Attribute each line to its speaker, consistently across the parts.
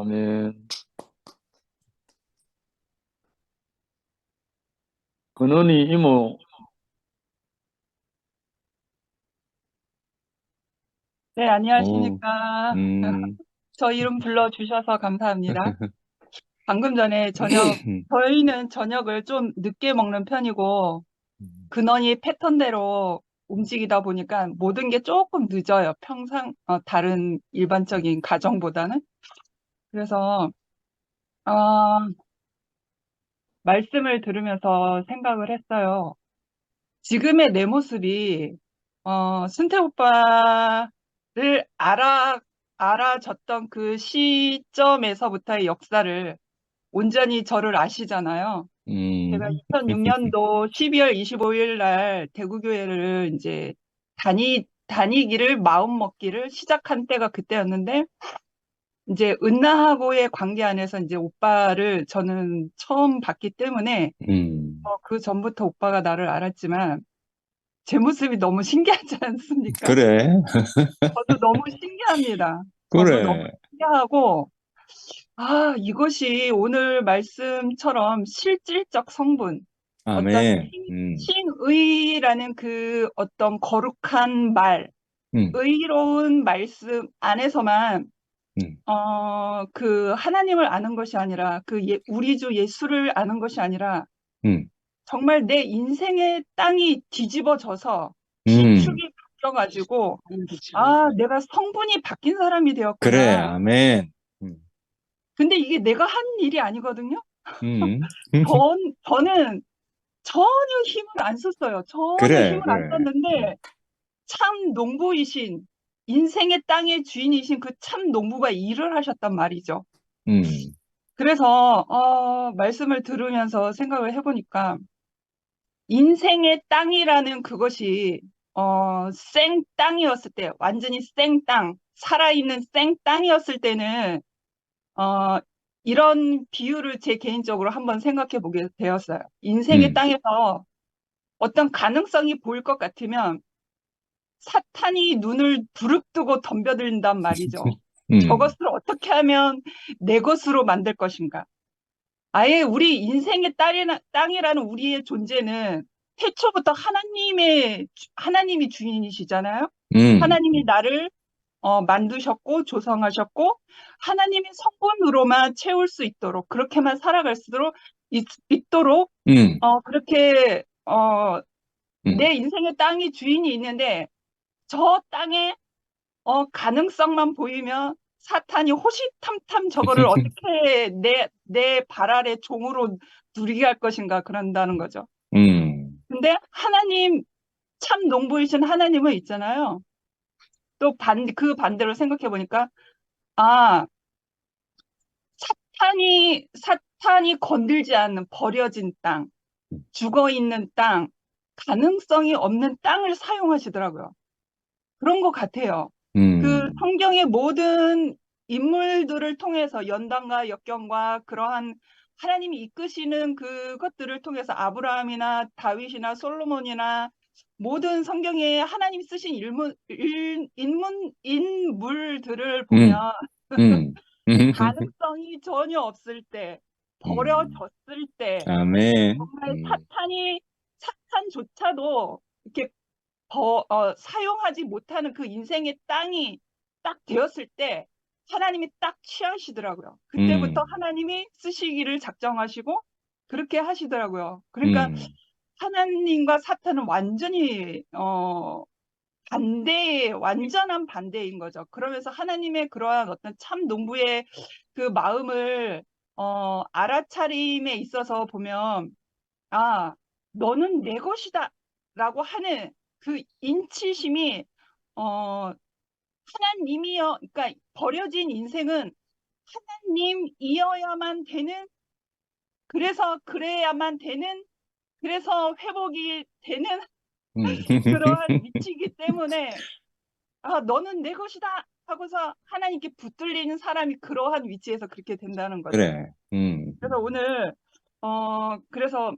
Speaker 1: 아멘. 근원이 이모,
Speaker 2: 네,
Speaker 1: 어,
Speaker 2: 안녕하십니까.
Speaker 1: 음,
Speaker 2: 저 이름 불러주셔서 감사합니다. 방금 전에 저희는 저녁을 좀 늦게 먹는 편이고, 근원이 패턴대로 움직이다 보니까 모든 게 조금 늦어요. 다른 일반적인 가정보다는. 그래서, 어, 말씀을 들으면서 생각을 했어요. 지금의 내 모습이, 순태 오빠를 알아줬던 그 시점에서부터의 역사를 온전히 저를 아시잖아요. 제가
Speaker 1: 음,
Speaker 2: 2006년도 12월 25일 날 대구교회를 이제 다니기를 마음 먹기를 시작한 때가 그때였는데, 이제 은나하고의 관계 안에서 이제 오빠를 저는 처음 봤기 때문에, 그 전부터 오빠가 나를 알았지만, 제 모습이 너무 신기하지 않습니까?
Speaker 1: 그래,
Speaker 2: 저도 너무 신기합니다. 저도 너무
Speaker 1: 그래,
Speaker 2: 신기하고, 이것이 오늘 말씀처럼 실질적 성분, 어떤
Speaker 1: 아멘,
Speaker 2: 칭의라는 그 어떤 거룩한 말,
Speaker 1: 음,
Speaker 2: 의로운 말씀 안에서만,
Speaker 1: 음,
Speaker 2: 그 하나님을 아는 것이 아니라, 우리 주 예수를 아는 것이 아니라,
Speaker 1: 음,
Speaker 2: 정말 내 인생의 땅이 뒤집어져서
Speaker 1: 음,
Speaker 2: 기축이 바뀌어가지고, 내가 성분이 바뀐 사람이
Speaker 1: 그래,
Speaker 2: 되었구나.
Speaker 1: 아멘, 음,
Speaker 2: 근데 이게 내가 한 일이 아니거든요.
Speaker 1: 음,
Speaker 2: 저는 전혀 힘을 안 썼어요. 전혀
Speaker 1: 그래,
Speaker 2: 힘을 안
Speaker 1: 그래,
Speaker 2: 썼는데, 참 농부이신, 인생의 땅의 주인이신 그 참 농부가 일을 하셨단 말이죠.
Speaker 1: 음,
Speaker 2: 그래서, 말씀을 들으면서 생각을 해보니까, 인생의 땅이라는 그것이, 생 땅이었을 때, 완전히 생 땅, 살아있는 생 땅이었을 때는, 어, 이런 비유를 제 개인적으로 한번 생각해 보게 되었어요. 인생의
Speaker 1: 음,
Speaker 2: 땅에서 어떤 가능성이 보일 것 같으면 사탄이 눈을 부릅뜨고 덤벼든단 말이죠.
Speaker 1: 음,
Speaker 2: 저것을 어떻게 하면 내 것으로 만들 것인가? 아예 우리 인생의 땅이라는 우리의 존재는 태초부터 하나님이 주인이시잖아요.
Speaker 1: 음,
Speaker 2: 하나님이 나를 만드셨고 조성하셨고 하나님의 성분으로만 채울 수 있도록 그렇게만 살아갈 수 있도록
Speaker 1: 음,
Speaker 2: 그렇게
Speaker 1: 음,
Speaker 2: 내 인생의 땅이 주인이 있는데 저 땅에 가능성만 보이면 사탄이 호시탐탐 저거를 어떻게 내 발 아래 종으로 누리게 할 것인가 그런다는 거죠. 근데 참 농부이신 하나님은 있잖아요. 또 그 반대로 생각해 보니까, 아, 사탄이 건들지 않는 버려진 땅, 죽어 있는 땅, 가능성이 없는 땅을 사용하시더라고요. 그런 것 같아요. 그
Speaker 1: 음,
Speaker 2: 성경의 모든 인물들을 통해서 연단과 역경과 그러한 하나님이 이끄시는 그것들을 통해서 아브라함이나 다윗이나 솔로몬이나 모든 성경에 하나님 쓰신 인물들을 보면
Speaker 1: 음, 음,
Speaker 2: 가능성이 전혀 없을 때, 버려졌을 때,
Speaker 1: 아멘,
Speaker 2: 정말 사탄조차도 이렇게 사용하지 못하는 그 인생의 땅이 딱 되었을 때 하나님이 딱 취하시더라고요. 그때부터
Speaker 1: 음,
Speaker 2: 하나님이 쓰시기를 작정하시고 그렇게 하시더라고요. 그러니까
Speaker 1: 음,
Speaker 2: 하나님과 사탄은 완전히 완전한 반대인 거죠. 그러면서 하나님의 그러한 어떤 참 농부의 그 마음을 알아차림에 있어서 보면 아, 너는 내 것이다. 라고 하는 그 인치심이, 하나님이여, 그러니까 버려진 인생은 하나님이어야만 되는, 그래야만 되는, 그래서 회복이 되는
Speaker 1: 음,
Speaker 2: 그러한 위치이기 때문에, 너는 내 것이다. 하고서 하나님께 붙들리는 사람이 그러한 위치에서 그렇게 된다는 거죠.
Speaker 1: 그래,
Speaker 2: 그래서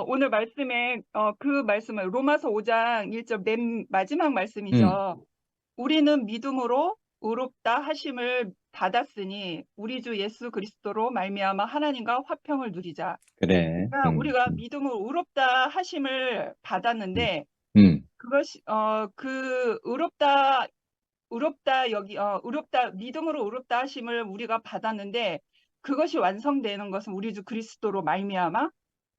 Speaker 2: 오늘 말씀에, 그 말씀을 로마서 5장 1절 맨 마지막
Speaker 1: 음,
Speaker 2: 말씀이죠. 우리는 믿음으로 의롭다 하심을 받았으니 우리 주 예수 그리스도로 말미암아 하나님과 화평을 누리자.
Speaker 1: 그래.
Speaker 2: 그러니까 우리가 믿음으로 의롭다 하심을
Speaker 1: 음,
Speaker 2: 받았는데
Speaker 1: 음,
Speaker 2: 그것이 그 의롭다 여기 의롭다 믿음으로 의롭다 하심을 우리가 받았는데 그것이 완성되는 것은 우리 주 그리스도로 말미암아.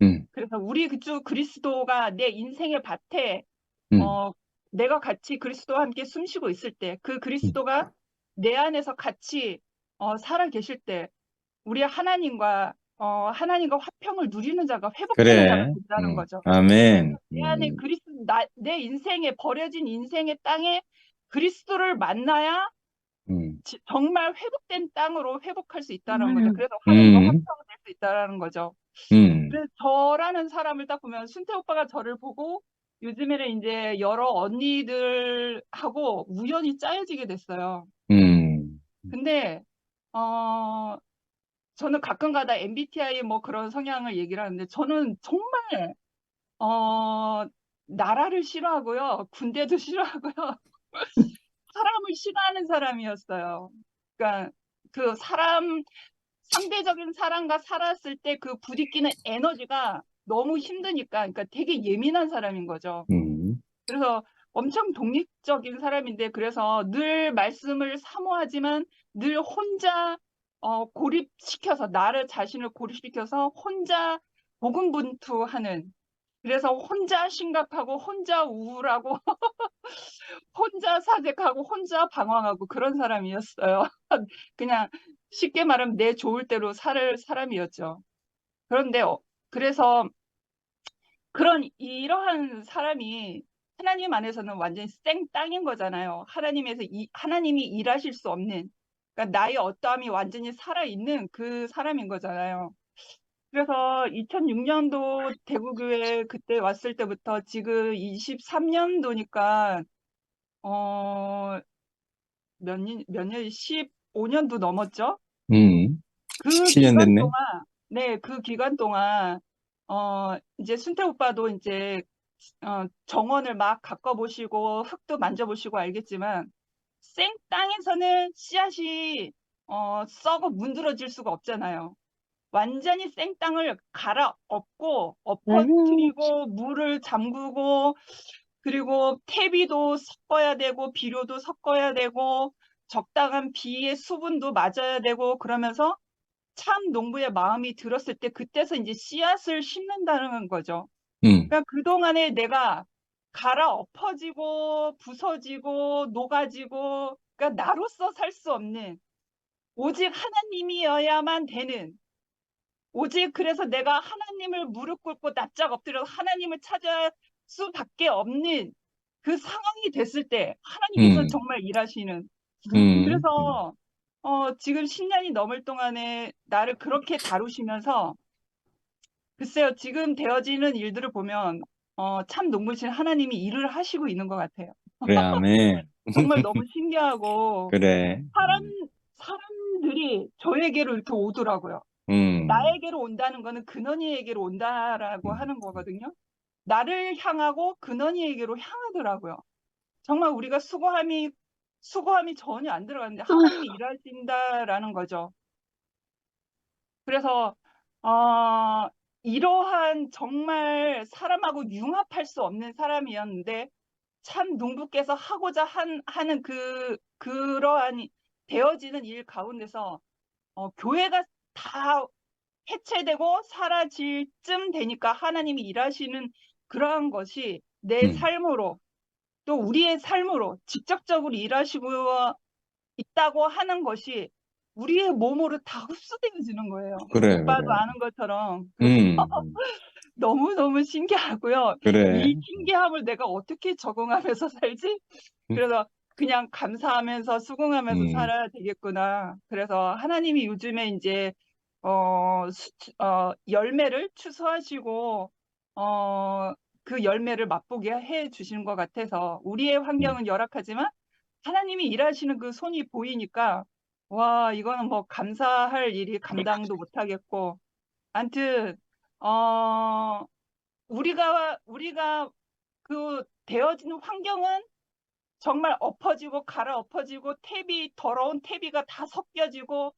Speaker 1: 음,
Speaker 2: 그래서 우리 주 그리스도가 내 인생의 밭에
Speaker 1: 음,
Speaker 2: 어 내가 같이 그리스도와 함께 숨쉬고 있을 때 그
Speaker 1: 음.
Speaker 2: 그리스도가 내 안에서 같이 살아 계실 때 우리 하나님과 화평을 누리는 자가 회복되는 자가
Speaker 1: 그래.
Speaker 2: 된다는 거죠. 그래서
Speaker 1: 아멘.
Speaker 2: 내 안에 내 인생에 버려진 인생의 땅에 그리스도를 만나야
Speaker 1: 음,
Speaker 2: 정말 회복된 땅으로 회복할 수 있다는 거죠. 그래서 하나님과
Speaker 1: 음,
Speaker 2: 화평될 수 있다는 거죠.
Speaker 1: 음,
Speaker 2: 그래서 저라는 사람을 딱 보면 순태 오빠가 저를 보고 요즘에는 이제 여러 언니들하고 우연히 짜여지게 됐어요.
Speaker 1: 음,
Speaker 2: 근데 어 저는 가끔가다 MBTI 뭐 그런 성향을 얘기를 하는데 저는 정말 어 나라를 싫어하고요. 군대도 싫어하고요. 사람을 싫어하는 사람이었어요. 그러니까 그 상대적인 사람과 살았을 때 그 부딪히는 에너지가 너무 힘드니까, 그러니까 되게 예민한 사람인 거죠.
Speaker 1: 음,
Speaker 2: 그래서 엄청 독립적인 사람인데, 그래서 늘 말씀을 사모하지만 늘 혼자 고립시켜서, 나를 자신을 고립시켜서 혼자 고군분투하는, 그래서 혼자 심각하고 혼자 우울하고 혼자 사색하고 혼자 방황하고 그런 사람이었어요. 그냥 쉽게 말하면 내 좋을 대로 살 사람이었죠. 그런데 그래서 이러한 사람이 하나님 안에서는 완전히 생땅인 거잖아요. 하나님이 일하실 수 없는, 그러니까 나의 어떠함이 완전히 살아있는 그 사람인 거잖아요. 그래서 2006년도 대구교회 그때 왔을 때부터 지금 23년도니까 어, 몇 년, 15년도 넘었죠? 그
Speaker 1: 17년
Speaker 2: 기간
Speaker 1: 됐네.
Speaker 2: 동안, 네, 그 기간 동안, 이제 순태 오빠도 이제, 정원을 막 가꿔보시고, 흙도 만져보시고 알겠지만, 생 땅에서는 씨앗이, 썩어 문드러질 수가 없잖아요. 완전히 생 땅을 갈아엎고, 엎어뜨리고, 물을 잠그고, 그리고 퇴비도 섞어야 되고 비료도 섞어야 되고 적당한 비의 수분도 맞아야 되고 그러면서 참 농부의 마음이 들었을 때 그때서 이제 씨앗을 심는다는 거죠.
Speaker 1: 음,
Speaker 2: 그러니까 그동안에 내가 갈아엎어지고 부서지고 녹아지고 그러니까 나로서 살 수 없는 오직 하나님이어야만 되는 오직 그래서 내가 하나님을 무릎 꿇고 납작 엎드려서 하나님을 찾을 수밖에 없는 그 상황이 됐을 때 하나님께서
Speaker 1: 음,
Speaker 2: 정말 일하시는
Speaker 1: 음,
Speaker 2: 그래서 지금 10년이 넘을 동안에 나를 그렇게 다루시면서 글쎄요 지금 되어지는 일들을 보면 참 농부신 하나님이 일을 하시고 있는 것 같아요.
Speaker 1: 그래, 아멘.
Speaker 2: 정말 너무 신기하고
Speaker 1: 그래.
Speaker 2: 사람 사람들이 저에게로 이렇게 오더라고요.
Speaker 1: 음,
Speaker 2: 나에게로 온다는 거는 근원이에게로 온다라고
Speaker 1: 음,
Speaker 2: 하는 거거든요. 나를 향하고 근원이에게로 향하더라고요. 정말 우리가 수고함이 전혀 안 들어가는데 하나님이 일하신다라는 거죠. 그래서 이러한 정말 사람하고 융합할 수 없는 사람이었는데 참 농부께서 하고자 하는 그러한 되어지는 일 가운데서 교회가 다 해체되고 사라질 쯤 되니까 하나님이 일하시는 그러한 것이 내
Speaker 1: 음,
Speaker 2: 삶으로 또 우리의 삶으로 직접적으로 일하시고 있다고 하는 것이 우리의 몸으로 다 흡수되어지는 거예요.
Speaker 1: 그래,
Speaker 2: 오빠도
Speaker 1: 그래.
Speaker 2: 아는 것처럼
Speaker 1: 음,
Speaker 2: 너무너무 신기하고요.
Speaker 1: 그래.
Speaker 2: 이 신기함을 내가 어떻게 적응하면서 살지?
Speaker 1: 음,
Speaker 2: 그래서 그냥 감사하면서 수긍하면서
Speaker 1: 음,
Speaker 2: 살아야 되겠구나. 그래서 하나님이 요즘에 이제 열매를 추수하시고 그 열매를 맛보게 해 주시는 것 같아서 우리의
Speaker 1: 음,
Speaker 2: 환경은 열악하지만 하나님이 일하시는 그 손이 보이니까 와 이거는 뭐 감사할 일이 감당도 못하겠고 아무튼 우리가 그 되어진 환경은 정말 엎어지고 갈아엎어지고 더러운 태비가 다 섞여지고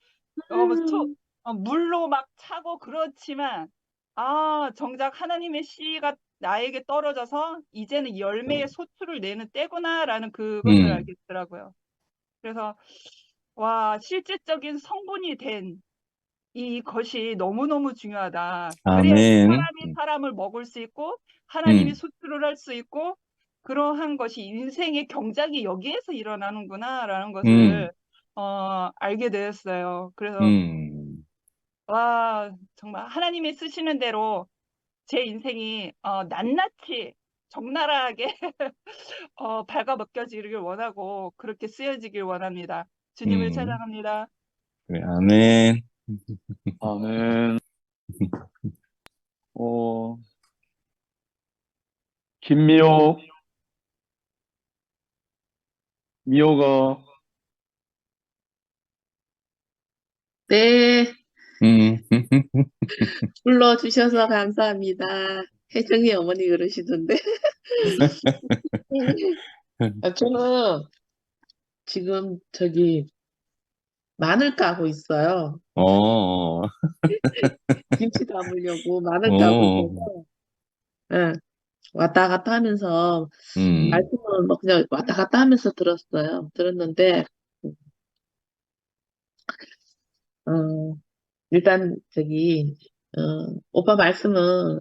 Speaker 3: 음,
Speaker 2: 물로 막 차고 그렇지만 정작 하나님의 씨가 나에게 떨어져서 이제는 열매의 소출을 내는 때구나라는 그것을
Speaker 1: 음,
Speaker 2: 알겠더라고요. 그래서 와, 실질적인 성분이 된 이것이 너무너무 중요하다. 그래야지
Speaker 1: 아멘.
Speaker 2: 사람이 사람을 먹을 수 있고 하나님이
Speaker 1: 음,
Speaker 2: 수출을 할 수 있고 그러한 것이 인생의 경작이 여기에서 일어나는구나라는
Speaker 1: 음,
Speaker 2: 것을 알게 되었어요. 그래서
Speaker 1: 음,
Speaker 2: 와, 정말 하나님이 쓰시는 대로 제 인생이 낱낱이 적나라하게 발가벗겨지길 원하고 그렇게 쓰여지길 원합니다. 주님을
Speaker 1: 음.
Speaker 2: 찬양합니다.
Speaker 1: 그래, 아멘.
Speaker 3: 아멘. 어, 김미호, 미호가,
Speaker 4: 네,
Speaker 1: 음,
Speaker 4: 불러주셔서 감사합니다. 혜정이 어머니 그러시던데. 저는 지금 마늘 까고 있어요.
Speaker 1: 어,
Speaker 4: 김치 담으려고 마늘 까고
Speaker 1: 어,
Speaker 4: 있어서, 예, 왔다 갔다 하면서,
Speaker 1: 음,
Speaker 4: 말씀은 뭐 그냥 왔다 갔다 하면서 들었는데, 어, 일단 오빠 말씀은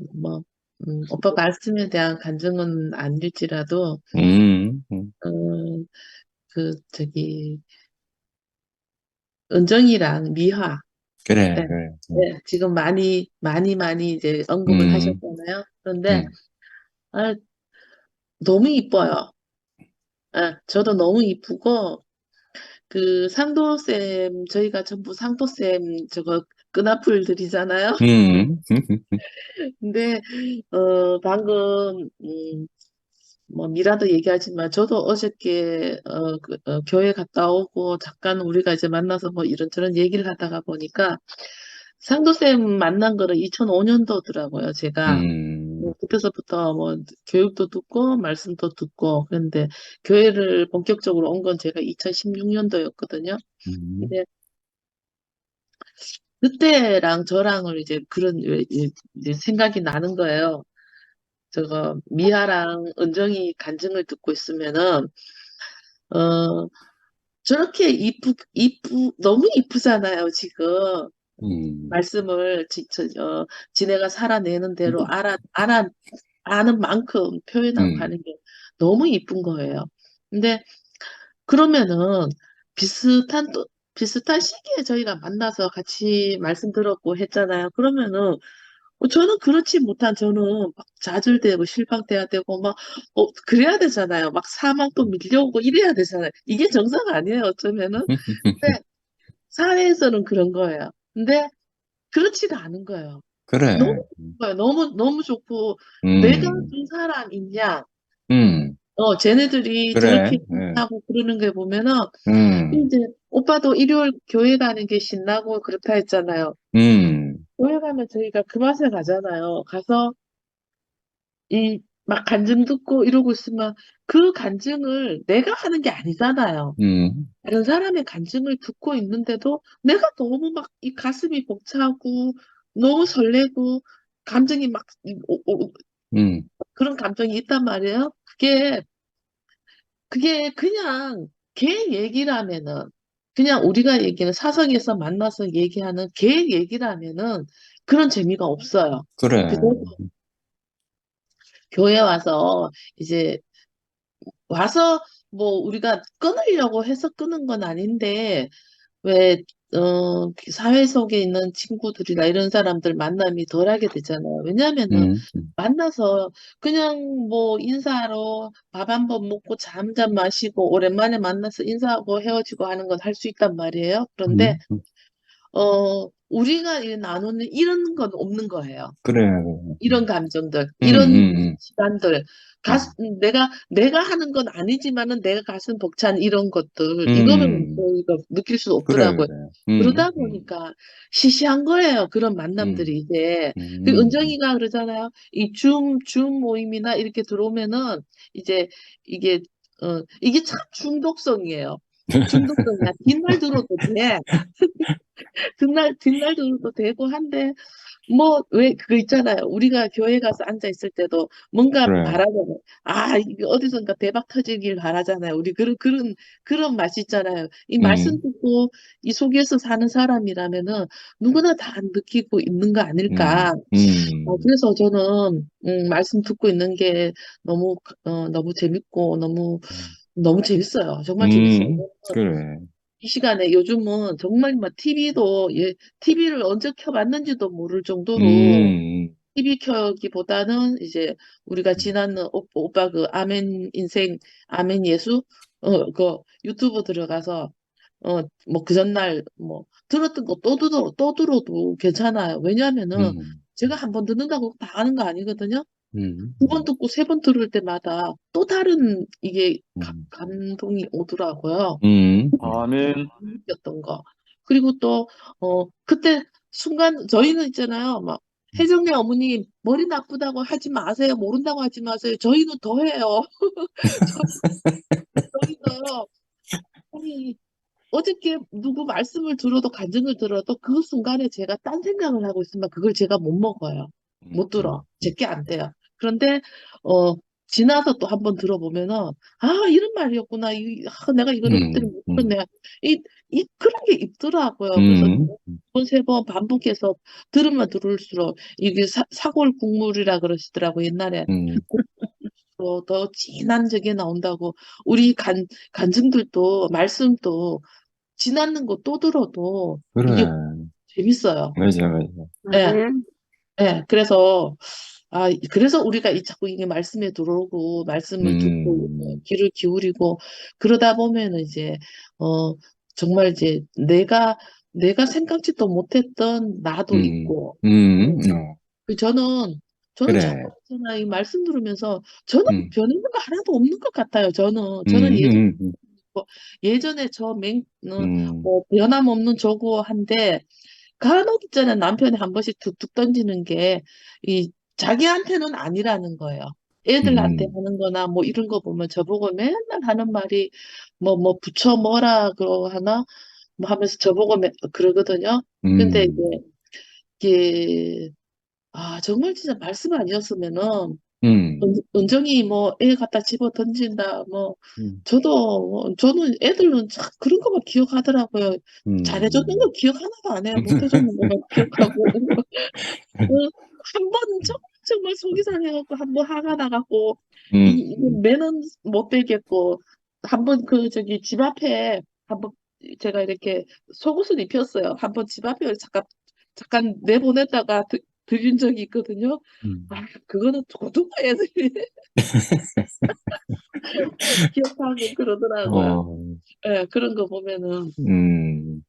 Speaker 4: 오빠 말씀에 대한 간증은 아닐지라도,
Speaker 1: 음.
Speaker 4: 어, 은정이랑 미화,
Speaker 1: 그래,
Speaker 4: 네,
Speaker 1: 그래.
Speaker 4: 네, 지금 많이 이제 언급을
Speaker 1: 음,
Speaker 4: 하셨잖아요. 그런데,
Speaker 1: 음,
Speaker 4: 아, 너무 이뻐요. 저도 너무 이쁘고, 저희가 전부 상도쌤 저거 끈앞풀들이잖아요.
Speaker 1: 음,
Speaker 4: 근데, 방금, 뭐, 미라도 얘기하지만, 저도 어저께, 교회 갔다 오고, 잠깐 우리가 이제 만나서 뭐 이런저런 얘기를 하다가 보니까, 상도쌤 만난 거는 2005년도더라고요, 제가. 그때서부터 뭐, 교육도 듣고, 말씀도 듣고, 그런데, 교회를 본격적으로 온 건 제가 2016년도였거든요.
Speaker 1: 음,
Speaker 4: 근데, 그때랑 저랑을 이제 이제 생각이 나는 거예요. 미아랑 은정이 간증을 듣고 있으면은, 어, 저렇게 너무 이쁘잖아요, 지금.
Speaker 1: 음,
Speaker 4: 말씀을 지네가 살아내는 대로 아는 만큼 표현하고
Speaker 1: 음,
Speaker 4: 하는 게 너무 이쁜 거예요. 근데 그러면은 비슷한 시기에 저희가 만나서 같이 말씀 들었고 했잖아요. 그러면은 저는 그렇지 못한 저는 막 좌절되고 실망돼야 되고 막 그래야 되잖아요. 막 사망도 밀려오고 이래야 되잖아요. 이게 정상 아니에요, 어쩌면은. 근데 사회에서는 그런 거예요. 근데 그렇지가 않은 거예요. 너무
Speaker 1: 그래.
Speaker 4: 좋은 거예요. 너무 너무 좋고 내가
Speaker 1: 음,
Speaker 4: 그 사람 있냐?
Speaker 1: 음,
Speaker 4: 쟤네들이
Speaker 1: 그래.
Speaker 4: 저렇게
Speaker 1: 예.
Speaker 4: 하고 그러는 게 보면은
Speaker 1: 음,
Speaker 4: 이제 오빠도 일요일 교회 가는 게 신나고 그렇다 했잖아요.
Speaker 1: 음,
Speaker 4: 교회 가면 저희가 그 맛에 가잖아요. 가서 막 간증 듣고 이러고 있으면 그 간증을 내가 하는 게 아니잖아요.
Speaker 1: 음,
Speaker 4: 다른 사람의 간증을 듣고 있는데도 내가 너무 막 이 가슴이 벅차고 너무 설레고 감정이
Speaker 1: 음,
Speaker 4: 그런 감정이 있단 말이에요. 그게 그냥 걔 얘기라면은 그냥 우리가 얘기는 사석에서 만나서 얘기하는 걔 얘기라면은 그런 재미가 없어요.
Speaker 1: 그래.
Speaker 4: 그죠? 교회 와서 이제 와서 뭐 우리가 끊으려고 해서 끊은 건 아닌데 왜 사회 속에 있는 친구들이나 이런 사람들 만남이 덜하게 되잖아요. 왜냐면은
Speaker 1: 음,
Speaker 4: 만나서 그냥 뭐 인사하러 밥 한 번 먹고 잠 한 잔 마시고 오랜만에 만나서 인사하고 헤어지고 하는 건 할 수 있단 말이에요. 그런데
Speaker 1: 음,
Speaker 4: 우리가 나누는 이런 건 없는 거예요.
Speaker 1: 그래.
Speaker 4: 이런 감정들,
Speaker 1: 음,
Speaker 4: 이런
Speaker 1: 음,
Speaker 4: 시간들,
Speaker 1: 음,
Speaker 4: 내가 하는 건 아니지만은 내가 가슴 벅찬 이런 것들, 이거는
Speaker 1: 음,
Speaker 4: 저희가 느낄 수
Speaker 1: 그래,
Speaker 4: 없더라고요.
Speaker 1: 그래.
Speaker 4: 그러다 보니까 시시한 거예요. 그런 만남들이
Speaker 1: 음,
Speaker 4: 이제.
Speaker 1: 음,
Speaker 4: 은정이가 그러잖아요. 줌 모임이나 이렇게 들어오면은 이제 이게 이게 참 중독성이에요. 중독성이야. 뒷날 들어도 돼. 뒷날 들어도 되고 한데, 뭐, 왜, 그거 있잖아요. 우리가 교회 가서 앉아 있을 때도 뭔가
Speaker 1: 그래.
Speaker 4: 바라잖아요. 이게 어디선가 대박 터지길 바라잖아요. 우리 그런 맛이 있잖아요. 이 말씀
Speaker 1: 음,
Speaker 4: 듣고 이 속에서 사는 사람이라면은 누구나 다 느끼고 있는 거 아닐까. 그래서 저는, 말씀 듣고 있는 게 너무 재밌고, 너무 재밌어요. 정말 재밌어요.
Speaker 1: 그래.
Speaker 4: 이 시간에 요즘은 정말 막 TV를 언제 켜봤는지도 모를 정도로
Speaker 1: 음,
Speaker 4: TV 켜기보다는 이제 우리가 지난 오빠 그 아멘 인생, 아멘 예수, 그 유튜브 들어가서 뭐 그 전날 뭐 들었던 거 또 들어도 괜찮아요. 왜냐하면은
Speaker 1: 음,
Speaker 4: 제가 한 번 듣는다고 다 아는 거 아니거든요.
Speaker 1: 음,
Speaker 4: 두 번 듣고 세 번 들을 때마다 또 다른 이게
Speaker 1: 음,
Speaker 4: 감동이 오더라고요.
Speaker 1: 음,
Speaker 3: 아멘.
Speaker 4: 느꼈던 거. 그리고 또, 그때 순간, 저희는 있잖아요. 막, 혜정네 어머님, 머리 나쁘다고 하지 마세요. 모른다고 하지 마세요. 저희는 더 해요. 저희도, 아니, 어저께 누구 말씀을 들어도, 간증을 들어도 그 순간에 제가 딴 생각을 하고 있으면 그걸 제가 못 먹어요. 못 들어. 제게 안 돼요. 그런데, 어, 지나서 또 한번 들어보면은, 이런 말이었구나. 내가 이거를 그때는 못
Speaker 1: 음,
Speaker 4: 들었네. 그런 게 있더라고요. 그래서
Speaker 1: 음,
Speaker 4: 두 번, 세 번 반복해서 들으면 들을수록 이게 사골 국물이라 그러시더라고, 옛날에.
Speaker 1: 음,
Speaker 4: 더 진한 적이 나온다고. 우리 간증들도, 말씀도 지나는 거 또 들어도 이게
Speaker 1: 그래.
Speaker 4: 재밌어요.
Speaker 1: 맞아, 맞아.
Speaker 4: 예, 예. 그래서 우리가 자꾸 이게 말씀에 들어오고, 말씀을 듣고,
Speaker 1: 음,
Speaker 4: 귀를 기울이고, 그러다 보면은 이제, 어, 정말 이제 내가 생각지도 못했던 나도
Speaker 1: 음,
Speaker 4: 있고,
Speaker 1: 어,
Speaker 4: 그 저는 자꾸
Speaker 1: 그래.
Speaker 4: 있잖아요. 이 말씀 들으면서 저는
Speaker 1: 음,
Speaker 4: 변하는 거 하나도 없는 것 같아요. 저는
Speaker 1: 음,
Speaker 4: 예전에,
Speaker 1: 음,
Speaker 4: 예전에
Speaker 1: 음,
Speaker 4: 뭐, 변함없는 저거 한데, 간혹 있잖아요. 남편이 한 번씩 툭툭 던지는 게, 자기한테는 아니라는 거예요. 애들한테
Speaker 1: 음,
Speaker 4: 하는 거나 뭐 이런 거 보면 저보고 맨날 하는 말이, 뭐, 부처 뭐라 그러 하나? 뭐 하면서 저보고 그러거든요. 근데
Speaker 1: 음,
Speaker 4: 이게, 정말 진짜 말씀 아니었으면은,
Speaker 1: 음,
Speaker 4: 은정이 뭐 애 갖다 집어 던진다, 뭐,
Speaker 1: 음,
Speaker 4: 저는 애들은 참 그런 것만 기억하더라고요. 잘해줬던 거 기억 하나도 안 해요. 못해줬는 것만 기억하고. 한 번 정말 속이 상해갖고 한 번 화가 나갖고 이거
Speaker 1: 음,
Speaker 4: 매는 못 되겠고 한 번 집 앞에 한 번 제가 이렇게 속옷을 입혔어요. 한 번 집 앞에 잠깐 내보냈다가 들인 적이 있거든요.
Speaker 1: 음,
Speaker 4: 그거는 고등어 애들이 기억하고 그러더라고요.
Speaker 1: 어,
Speaker 4: 예, 그런 거 보면은
Speaker 1: 음,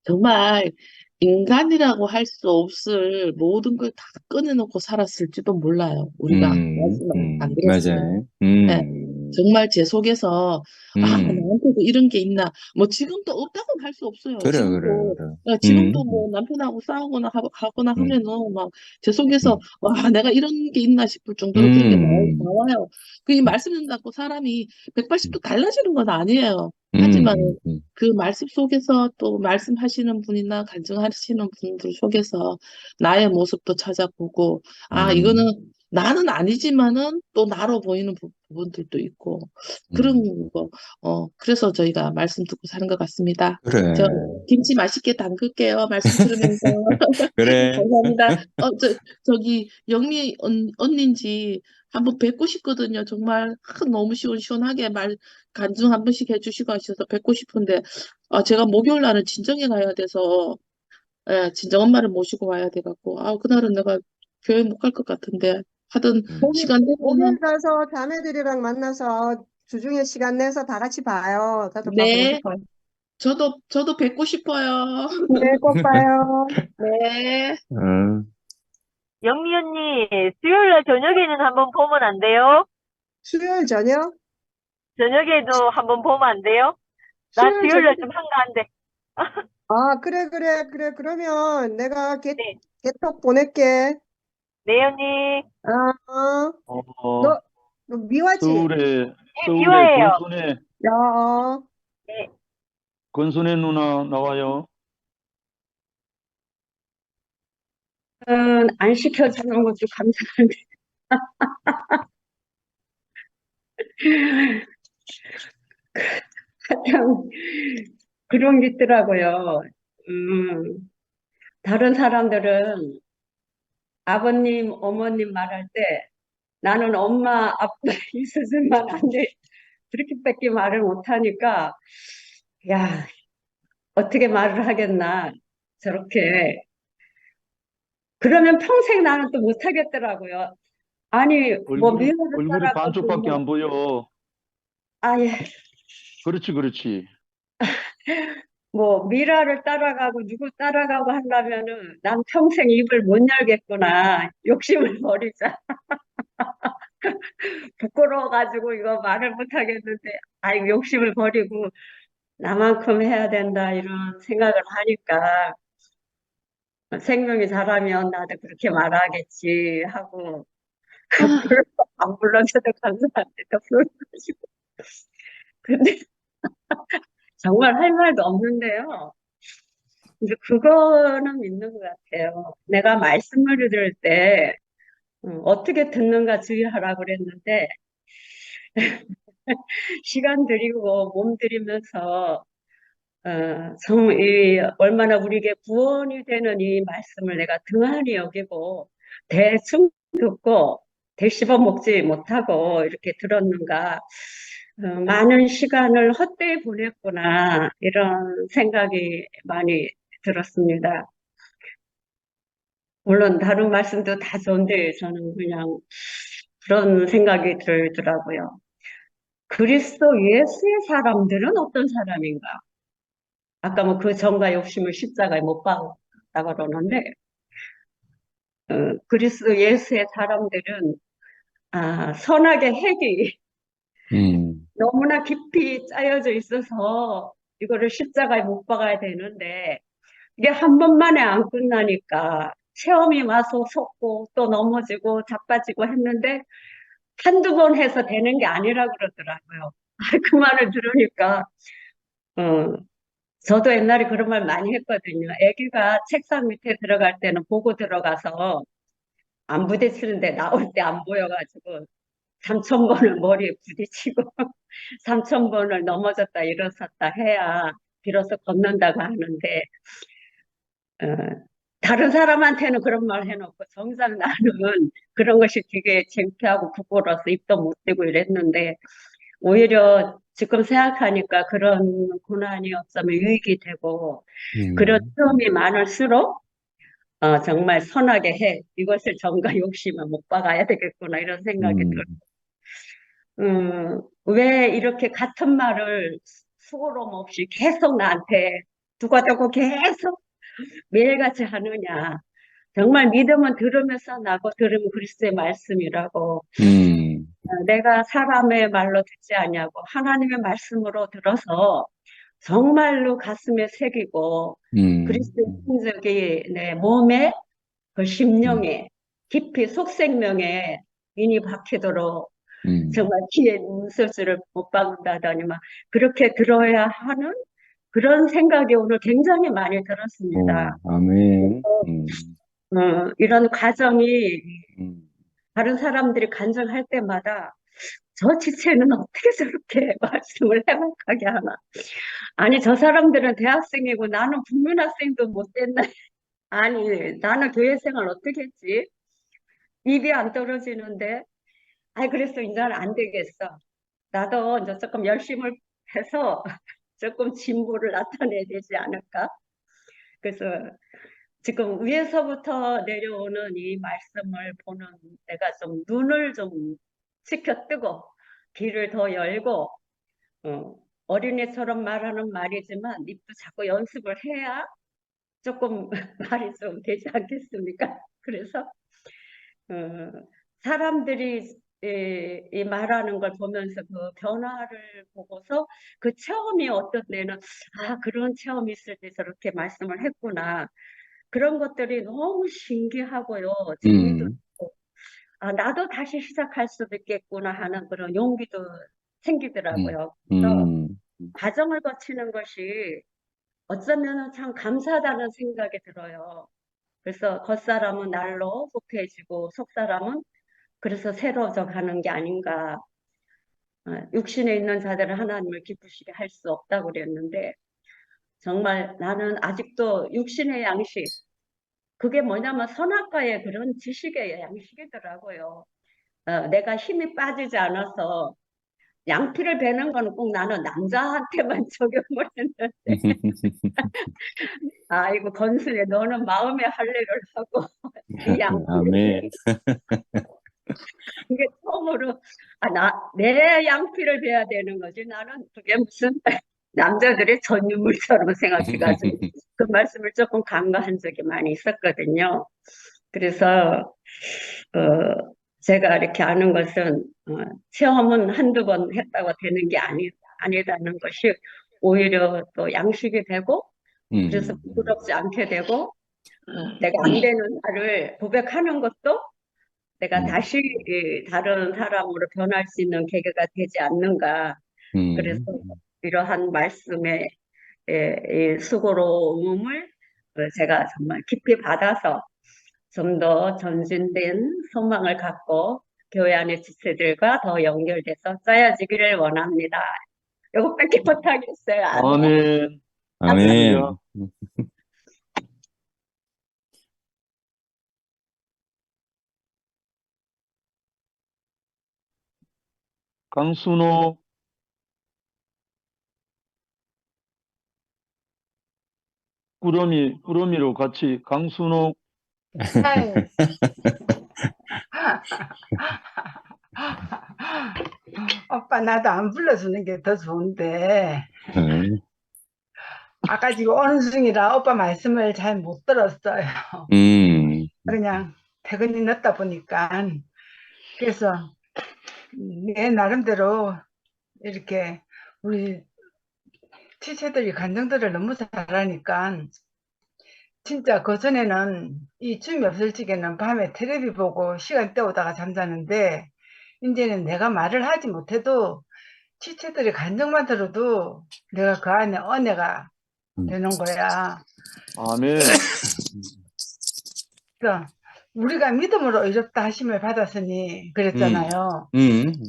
Speaker 4: 정말 인간이라고 할 수 없을 모든 걸 다 꺼내놓고 살았을지도 몰라요. 우리가 말씀 안 들었으면.
Speaker 1: 맞아요.
Speaker 4: 예, 정말 제 속에서,
Speaker 1: 음,
Speaker 4: 나한테도 이런 게 있나. 뭐, 지금도 없다고는 할 수 없어요.
Speaker 1: 그래, 그래, 그래.
Speaker 4: 지금도 뭐, 남편하고 싸우거나 하거나
Speaker 1: 음,
Speaker 4: 하면은, 막, 제 속에서,
Speaker 1: 음,
Speaker 4: 내가 이런 게 있나 싶을 정도로 그런 게
Speaker 1: 음,
Speaker 4: 나와요. 그 말씀 듣는다고 사람이 180도 달라지는 건 아니에요. 하지만,
Speaker 1: 음, 음,
Speaker 4: 그 말씀 속에서 또 말씀하시는 분이나 간증하시는 분들 속에서 나의 모습도 찾아보고, 이거는
Speaker 1: 음,
Speaker 4: 나는 아니지만은 또 나로 보이는 부분들도 있고, 그런
Speaker 1: 음,
Speaker 4: 거, 그래서 저희가 말씀 듣고 사는 것 같습니다. 저,
Speaker 1: 그래,
Speaker 4: 김치 맛있게 담글게요. 말씀 들으면서.
Speaker 1: 그래.
Speaker 4: 감사합니다. 저기, 영미 언니인지 한번 뵙고 싶거든요. 정말 너무 시원시원하게 간증 한 번씩 해주시고 하셔서 뵙고 싶은데, 제가 목요일 날은 친정에 가야 돼서, 예, 친정 엄마를 모시고 와야 돼갖고, 그날은 내가 교회 못 갈 것 같은데, 하여튼,
Speaker 1: 음,
Speaker 4: 시간
Speaker 5: 목요일
Speaker 4: 되면은,
Speaker 5: 가서 자매들이랑 만나서 주중에 시간 내서 다 같이 봐요. 저도 가보고
Speaker 4: 네,
Speaker 5: 싶어요.
Speaker 4: 저도 뵙고 싶어요.
Speaker 5: 네, 꼭 봐요.
Speaker 4: 네.
Speaker 1: 어,
Speaker 6: 영미 언니, 수요일 날 저녁에는 한번 보면 안 돼요?
Speaker 5: 수요일 저녁?
Speaker 6: 저녁에도 한번 보면 안 돼요? 나
Speaker 5: 수요일
Speaker 6: 수요일 날
Speaker 5: 저녁?
Speaker 6: 좀 한가한데.
Speaker 5: 그래. 그러면 내가
Speaker 6: 네,
Speaker 5: 개톡 보낼게.
Speaker 6: 네 언니.
Speaker 5: 어,
Speaker 3: 어,
Speaker 5: 너, 너 미화지?
Speaker 3: 서울의
Speaker 6: 미화예요.
Speaker 5: 야,
Speaker 3: 권순애 누나 나와요.
Speaker 7: 안 시켜주는 것도 감사한데. 참, 그런 게 있더라고요. 다른 사람들은 아버님, 어머님 말할 때 나는 엄마, 아빠 있어서만 안 돼. 그렇게밖에 말을 못하니까, 야, 어떻게 말을 하겠나. 저렇게. 그러면 평생 나는 또 못하겠더라고요. 아니, 뭐, 미워를
Speaker 3: 얼굴이
Speaker 7: 따라가고,
Speaker 3: 반쪽밖에
Speaker 7: 뭐,
Speaker 3: 안 보여.
Speaker 7: 아, 예.
Speaker 3: 그렇지.
Speaker 7: 뭐 미라를 따라가고 누구 따라가고 하려면은 난 평생 입을 못 열겠구나. 욕심을 버리자. 부끄러워가지고 이거 말을 못 하겠는데, 아이 욕심을 버리고 나만큼 해야 된다 이런 생각을 하니까 생명이 자라면 나도 그렇게 말하겠지 하고 안 불러줘도 감사한데 또 불러가지고. 근데 정말 할 말도 없는데요. 이제 그거는 있는 것 같아요. 내가 말씀을 들을 때 어떻게 듣는가 주의하라고 그랬는데 시간 들이고 몸 들이면서 얼마나 우리에게 구원이 되는 이 말씀을 내가 등한히 여기고 대충 듣고 되씹어 먹지 못하고 이렇게 들었는가. 많은 시간을 헛되이 보냈구나 이런 생각이 많이 들었습니다. 물론 다른 말씀도 다 좋은데 저는 그냥 그런 생각이 들더라고요. 그리스도 예수의 사람들은 어떤 사람인가? 아까 뭐 그 정과 욕심을 십자가에 못 박았다고 그러는데 그리스도 예수의 사람들은 선악의 핵이 너무나 깊이 짜여져 있어서 이거를 십자가에 못 박아야 되는데 이게 한 번만에 안 끝나니까 체험이 와서 속고 또 넘어지고 자빠지고 했는데 한두 번 해서 되는 게 아니라 그러더라고요. 그 말을 들으니까 어, 저도 옛날에 그런 말 많이 했거든요. 아기가 책상 밑에 들어갈 때는 보고 들어가서 안 부딪히는데 나올 때 안 보여가지고 3,000번을 머리에 부딪히고 3,000번을 넘어졌다 일어섰다 해야 비로소 걷는다고 하는데 다른 사람한테는 그런 말 해놓고 정작 나는 그런 것이 되게 창피하고 부끄러워서 입도 못 대고 이랬는데 오히려 지금 생각하니까 그런 고난이 없으면 유익이 되고 그런 시험이 많을수록 정말 선하게 해. 이것을 정과 욕심을 못 박아야 되겠구나 이런 생각이 들어요. 왜 이렇게 같은 말을 수고로움 없이 계속 나한테 두고두고 계속 매일같이 하느냐. 정말 믿음은 들으면서 나고 들으면 그리스도의 말씀이라고. 내가 사람의 말로 듣지 아니하고 하나님의 말씀으로 들어서 정말로 가슴에 새기고 그리스도의 흔적이 내 몸에 그 심령에 깊이 속생명에 인이 박히도록 정말 귀에 문설주를 못 박는다더니 막 그렇게 들어야 하는 그런 생각이 오늘 굉장히 많이 들었습니다.
Speaker 1: 아멘.
Speaker 7: 이런 과정이 다른 사람들이 간증할 때마다 저 지체는 어떻게 저렇게 말씀을 해박하게 하나. 아니 저 사람들은 대학생이고 나는 국민학생도 못 됐나. 아니 나는 교회 생활 어떻게 했지? 입이 안 떨어지는데 그래서 이제는 안 되겠어. 나도 이제 조금 열심히 해서 조금 진보를 나타내야 되지 않을까? 그래서 지금 위에서부터 내려오는 이 말씀을 보는 내가 좀 눈을 좀 치켜 뜨고 귀를 더 열고 어린애처럼 말하는 말이지만 입도 자꾸 연습을 해야 조금 말이 좀 되지 않겠습니까? 그래서 사람들이 이 말하는 걸 보면서 그 변화를 보고서 그 체험이 어떤 데는 그런 체험이 있을 때 저렇게 말씀을 했구나. 그런 것들이 너무 신기하고요. 재미도 있고 아, 나도 다시 시작할 수도 있겠구나 하는 그런 용기도
Speaker 1: 음,
Speaker 7: 생기더라고요. 그래서
Speaker 1: 음,
Speaker 7: 과정을 거치는 것이 어쩌면은 참 감사하다는 생각이 들어요. 그래서 겉사람은 날로 부패해지고 속사람은 그래서 새로워져 가는 게 아닌가. 육신에 있는 자들은 하나님을 기쁘시게 할 수 없다고 그랬는데 정말 나는 아직도 육신의 양식, 그게 뭐냐면 선악과의 그런 지식의 양식이더라고요. 내가 힘이 빠지지 않아서 양피를 베는 건 꼭 나는 남자한테만 적용을 했는데 아이고 건순이 너는 마음의 할례를 하고 이 양피를
Speaker 1: 아멘.
Speaker 7: 그게 처음으로 내 양피를 베야 되는 거지. 나는 그게 무슨 남자들의 전유물처럼 생각해가지고 그 말씀을 조금 간과한 적이 많이 있었거든요. 그래서 제가 이렇게 아는 것은 체험은 한두 번 했다고 되는 게 아니다는 것이 오히려 또 양식이 되고 그래서 부끄럽지 않게 되고 내가 안 되는 나를 고백하는 것도 내가 다시 다른 사람으로 변할 수 있는 계기가 되지 않는가. 그래서 이러한 말씀의 이 수고로움을 제가 정말 깊이 받아서 좀 더 전진된 소망을 갖고 교회 안의 지체들과 더 연결돼서 짜여지기를 원합니다. 이것밖에 못하겠어요.
Speaker 3: 아멘.
Speaker 1: 아멘.
Speaker 3: 강순호, 꾸러미로 같이 강순호.
Speaker 5: 아이, 오빠 나도 안 불러주는 게 더 좋은데 아까 지금 오는 중이라 오빠 말씀을 잘 못 들었어요. 그냥 퇴근이 늦다 보니까 그래서 내 나름대로 이렇게 우리 지체들이 간증들을 너무 잘하니까 진짜 그전에는 이 춤이 없을 적에는 밤에 텔레비 보고 시간 때우다가 잠자는데 이제는 내가 말을 하지 못해도 지체들이 간증만 들어도 내가 그 안에 은혜가 되는 거야.
Speaker 3: 아멘.
Speaker 5: 그래서 우리가 믿음으로 의롭다 하심을 받았으니 그랬잖아요.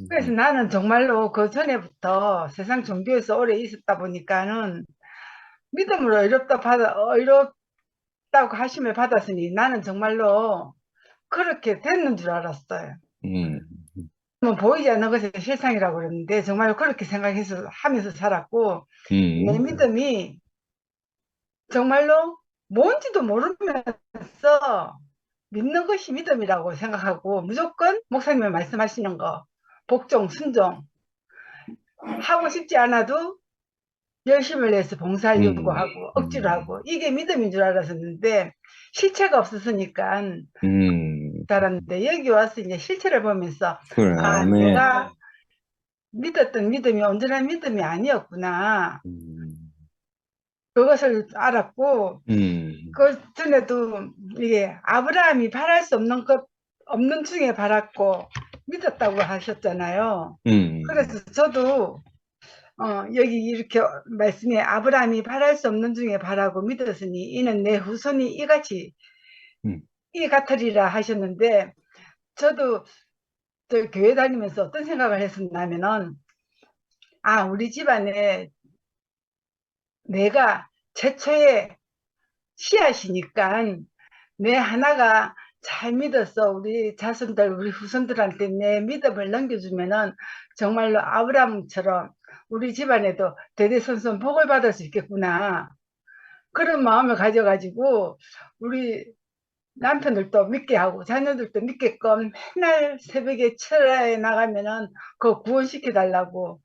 Speaker 5: 그래서 나는 정말로 그 전에부터 세상 종교에서 오래 있었다 보니까는 믿음으로 의롭다고 하심을 받았으니 나는 정말로 그렇게 됐는 줄 알았어요. 뭐 보이지 않는 것이 실상이라고 그러는데 정말 그렇게 생각해서 하면서 살았고 내 믿음이 정말로 뭔지도 모르면서 믿는 것이 믿음이라고 생각하고 무조건 목사님이 말씀하시는 거 복종, 순종 하고 싶지 않아도 열심을 내서 봉사하려고 하고 억지로 하고 이게 믿음인 줄 알았었는데 실체가 없었으니까 알았는데 여기 와서 이제 실체를 보면서
Speaker 1: 그래,
Speaker 5: 아
Speaker 1: 아멘.
Speaker 5: 내가 믿었던 믿음이 온전한 믿음이 아니었구나 그것을 알았고 그 전에도 이게 아브라함이 바랄 수 없는 것 없는 중에 바랐고 믿었다고 하셨잖아요. 그래서 저도 여기 이렇게 말씀에 아브라함이 바랄 수 없는 중에 바라고 믿었으니 이는 내 후손이 이같이 이 같으리라 하셨는데 저도 저 교회 다니면서 어떤 생각을 했었냐면은 아 우리 집안에 내가 최초의 씨앗이니까 내 하나가 잘 믿어서 우리 자손들 우리 후손들한테 내 믿음을 넘겨주면은 정말로 아브라함처럼 우리 집안에도 대대손손 복을 받을 수 있겠구나 그런 마음을 가져가지고 우리 남편들도 믿게 하고 자녀들도 믿게끔 맨날 새벽에 철야에 나가면은 그거 구원시켜 달라고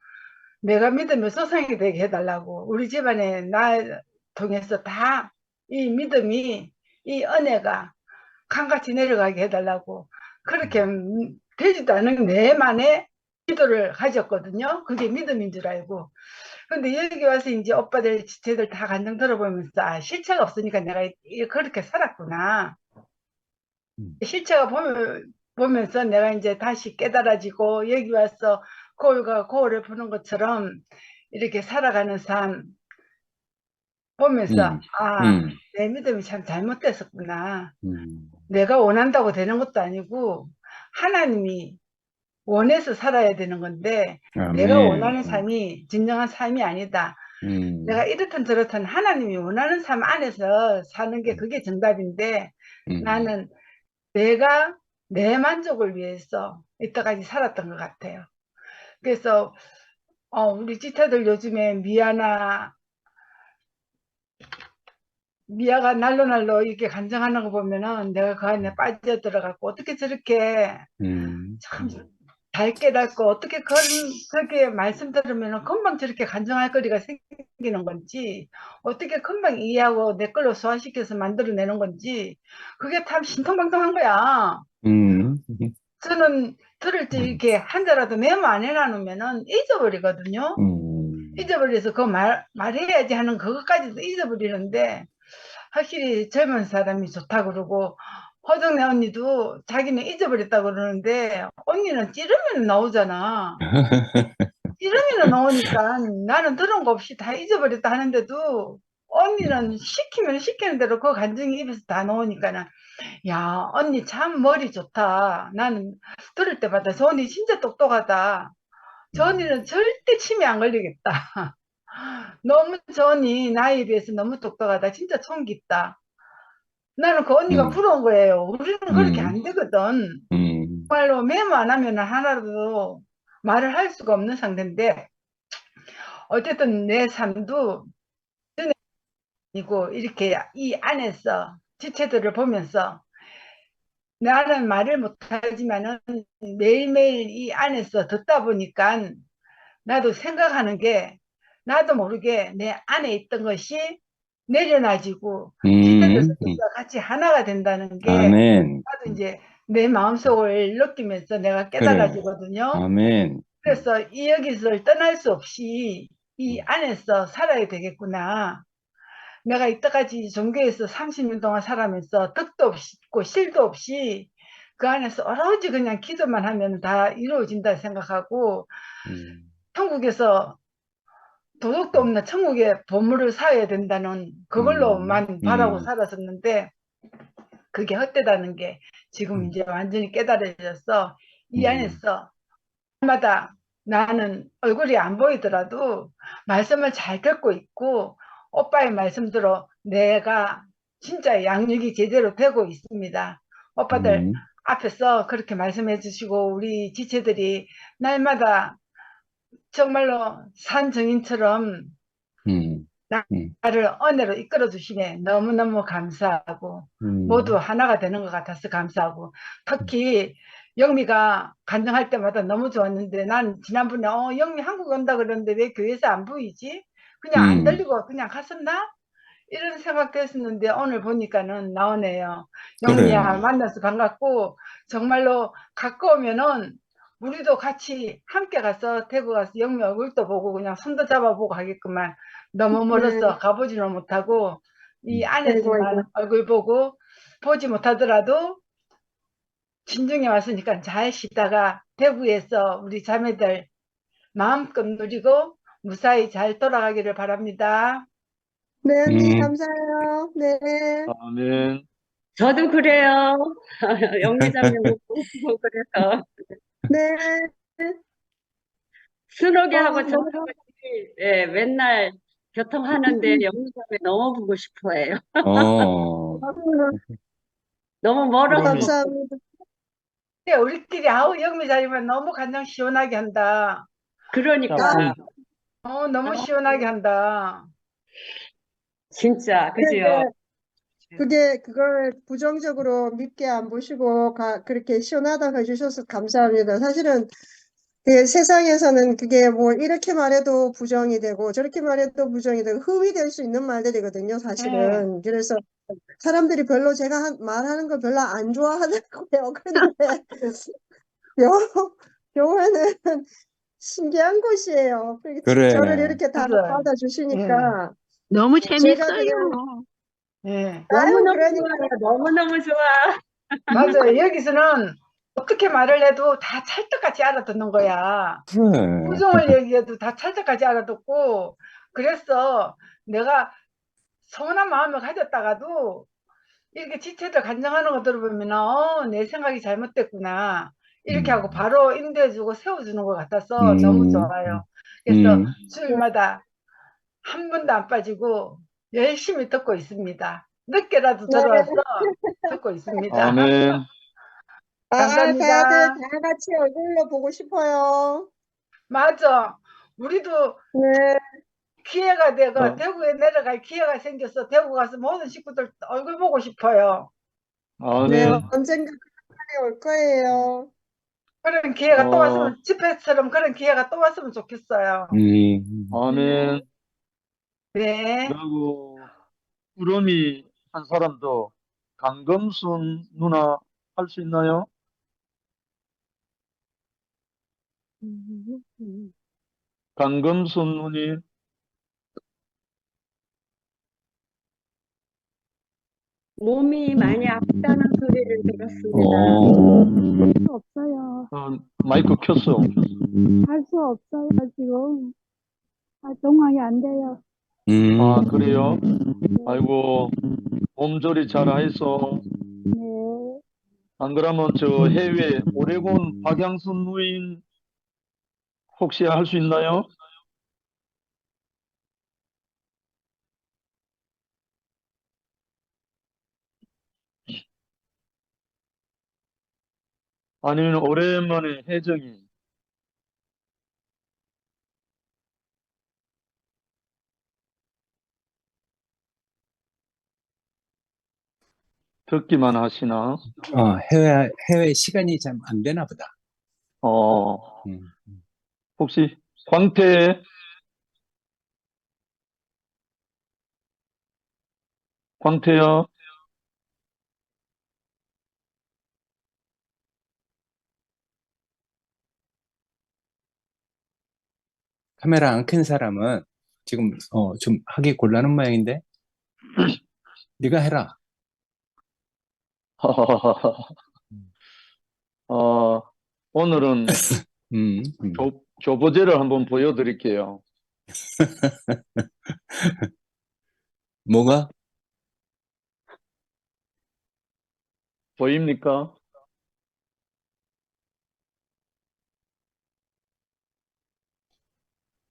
Speaker 5: 내가 믿으면 소상이 되게 해달라고 우리 집안에 나 통해서 다 이 믿음이 이 은혜가 강같이 내려가게 해달라고 그렇게 되지도 않은 내만의 기도를 가졌거든요. 그게 믿음인 줄 알고 근데 여기 와서 이제 오빠들 지체들 다 간증 들어보면서 아 실체가 없으니까 내가 그렇게 살았구나 실체가 보면 보면서 내가 이제 다시 깨달아지고 여기 와서 거울과 거울을 보는 것처럼 이렇게 살아가는 삶 보면서 내 믿음이 참 잘못됐었구나. 내가 원한다고 되는 것도 아니고 하나님이 원해서 살아야 되는 건데 내가 원하는 삶이 진정한 삶이 아니다. 내가 이렇든 저렇든 하나님이 원하는 삶 안에서 사는 게 그게 정답인데 나는 내가 내 만족을 위해서 이때까지 살았던 것 같아요. 그래서 우리 지체들 요즘에 미아가 날로 이렇게 간증하는 거 보면은 내가 그 안에 빠져들어갖고 어떻게 저렇게 참 잘 깨닫고 어떻게 그렇게 말씀 들으면 금방 저렇게 간증할 거리가 생기는 건지 어떻게 금방 이해하고 내 걸로 소화시켜서 만들어내는 건지 그게 참 신통방통한 거야. 저는 들을 때 이렇게 한 자라도 메모 안 해놔놓으면은 잊어버리거든요. 잊어버려서 그 말해야지 하는 그것까지도 잊어버리는데 확실히 젊은 사람이 좋다고 그러고 허정래 언니도 자기는 잊어버렸다고 그러는데 언니는 찌르면 나오잖아. 찌르면 나오니까 나는 들은 거 없이 다 잊어버렸다 하는데도 언니는 시키면 시키는 대로 그 간증이 입에서 다 나오니까는 야 언니 참 머리 좋다. 나는 들을 때마다 저 언니 진짜 똑똑하다. 저 언니는 절대 치매 안 걸리겠다. 너무 저 언니 나이에 비해서 너무 똑똑하다. 진짜 총 깊다. 나는 그 언니가 부러운 거예요. 우리는 그렇게 안 되거든. 정말로 메모 안 하면 하나라도 말을 할 수가 없는 상태인데 어쨌든 내 삶도 이고 이렇게 이 안에서 지체들을 보면서 나는 말을 못하지만은 매일매일 이 안에서 듣다 보니까 나도 생각하는 게 나도 모르게 내 안에 있던 것이 내려놔지고 지체들 속에서 같이 하나가 된다는 게 나도 이제 내 마음속을 느끼면서 내가 깨달아지거든요. 그래서 이 여기서 떠날 수 없이 이 안에서 살아야 되겠구나. 내가 이때까지 종교에서 30년 동안 살아면서 덕도 없고 실도 없이 그 안에서 오로지 그냥 기도만 하면 다 이루어진다 생각하고 천국에서 도덕도 없는 천국의 보물을 사야 된다는 그걸로만 바라고 살았었는데 그게 헛되다는 게 지금 이제 완전히 깨달아져서 이 안에서 마다 나는 얼굴이 안 보이더라도 말씀을 잘 듣고 있고 오빠의 말씀대로 내가 진짜 양육이 제대로 되고 있습니다. 오빠들 앞에서 그렇게 말씀해 주시고 우리 지체들이 날마다 정말로 산 증인처럼 나를 은혜로 이끌어 주시네. 너무너무 감사하고 모두 하나가 되는 것 같아서 감사하고 특히 영미가 간증할 때마다 너무 좋았는데 난 지난번에 영미 한국 온다 그러는데 왜 교회에서 안 보이지? 그냥 안 들리고 그냥 갔었나? 이런 생각도 했었는데 오늘 보니까는 나오네요. 영미야 만나서 반갑고 정말로 가까우면은 우리도 같이 함께 가서 대구 가서 영미 얼굴도 보고 그냥 손도 잡아보고 하겠구만. 너무 멀어서 가보지는 못하고 이 안에서만 얼굴 보고 보지 못하더라도 진중에 왔으니까 잘 쉬다가 대구에서 우리 자매들 마음껏 누리고 무사히 잘 돌아가기를 바랍니다.
Speaker 8: 네, 언니, 감사해요. 네.
Speaker 3: 아멘.
Speaker 7: 저도 그래요. 영미자매 못 보고 그래서
Speaker 8: 네.
Speaker 7: 순옥이하고
Speaker 8: 너무
Speaker 7: 저하고 예, 맨날 교통하는데 영미자매 너무 보고 싶어해요. 너무 멀어서
Speaker 8: 감사합니다.
Speaker 5: 우리끼리 아우 영미 자리면 너무 간장 시원하게 한다.
Speaker 7: 그러니까
Speaker 5: 너무 시원하게 한다.
Speaker 7: 진짜 그지요.
Speaker 8: 그걸 부정적으로 밉게 안 보시고 그렇게 시원하다고 해주셔서 감사합니다. 사실은 세상에서는 그게 뭐 이렇게 말해도 부정이 되고 저렇게 말해도 부정이 되고 흠이 될 수 있는 말들이거든요, 사실은. 그래서 사람들이 별로 제가 말하는 걸 별로 안 좋아하더라고요. 그런데 교회는 신기한 곳이에요. 저를 이렇게 다 받아주시니까
Speaker 9: 너무
Speaker 8: 제가
Speaker 9: 재밌어요.
Speaker 5: 네.
Speaker 7: 너무너무
Speaker 8: 그러니까
Speaker 7: 좋아요. 너무너무 좋아.
Speaker 5: 맞아요. 여기서는 어떻게 말을 해도 다 찰떡같이 알아듣는 거야.
Speaker 1: 그래.
Speaker 5: 부정을 얘기해도 다 찰떡같이 알아듣고, 그래서 내가 서운한 마음을 가졌다가도 이렇게 지체들 간증하는 거 들어보면 내 생각이 잘못됐구나 이렇게 하고 바로 인도해주고 세워주는 것 같아서 너무 좋아요. 그래서 주일마다 한 번도 안 빠지고 열심히 듣고 있습니다. 늦게라도
Speaker 8: 네.
Speaker 5: 들어와서 듣고 있습니다.
Speaker 3: 아멘.
Speaker 8: 다들
Speaker 5: 감사합니다.
Speaker 8: 다 같이 얼굴로 보고 싶어요.
Speaker 5: 맞아. 우리도
Speaker 8: 네.
Speaker 5: 기회가 되고
Speaker 3: 어.
Speaker 5: 대구에 내려갈 기회가 생겨서 대구 가서 모든 식구들 얼굴 보고 싶어요.
Speaker 8: 네,
Speaker 3: 아멘.
Speaker 8: 언젠가 그런 날이 올 거예요.
Speaker 5: 그런 기회가 또
Speaker 3: 어.
Speaker 5: 왔으면, 집회처럼 그런 기회가 또 왔으면 좋겠어요.
Speaker 3: 아멘.
Speaker 5: 네.
Speaker 3: 그리고 구름이 한 사람도 강금순 누나 할 수 있나요? 강금순 누님.
Speaker 7: 몸이 많이 아프다는 소리를 들었습니다.
Speaker 1: 어.
Speaker 9: 할 수 없어요.
Speaker 3: 마이크 켰어.
Speaker 9: 할 수 없어요, 지금. 동항이 안 돼요.
Speaker 3: 아, 그래요? 아이고, 몸조리 잘 하이소.
Speaker 9: 네.
Speaker 3: 안 그러면 저 해외 오레곤 박양순 누인 혹시 할 수 있나요? 아니면 오랜만에 혜정이. 듣기만 하시나?
Speaker 1: 해외 시간이 참 안 되나 보다. 음.
Speaker 3: 혹시 광태, 광태요?
Speaker 1: 카메라 안 큰 사람은 지금 좀 하기 곤란한 모양인데 네가 해라.
Speaker 3: 오늘은 교보제를 한번 보여드릴게요.
Speaker 1: 뭐가?
Speaker 3: 보입니까?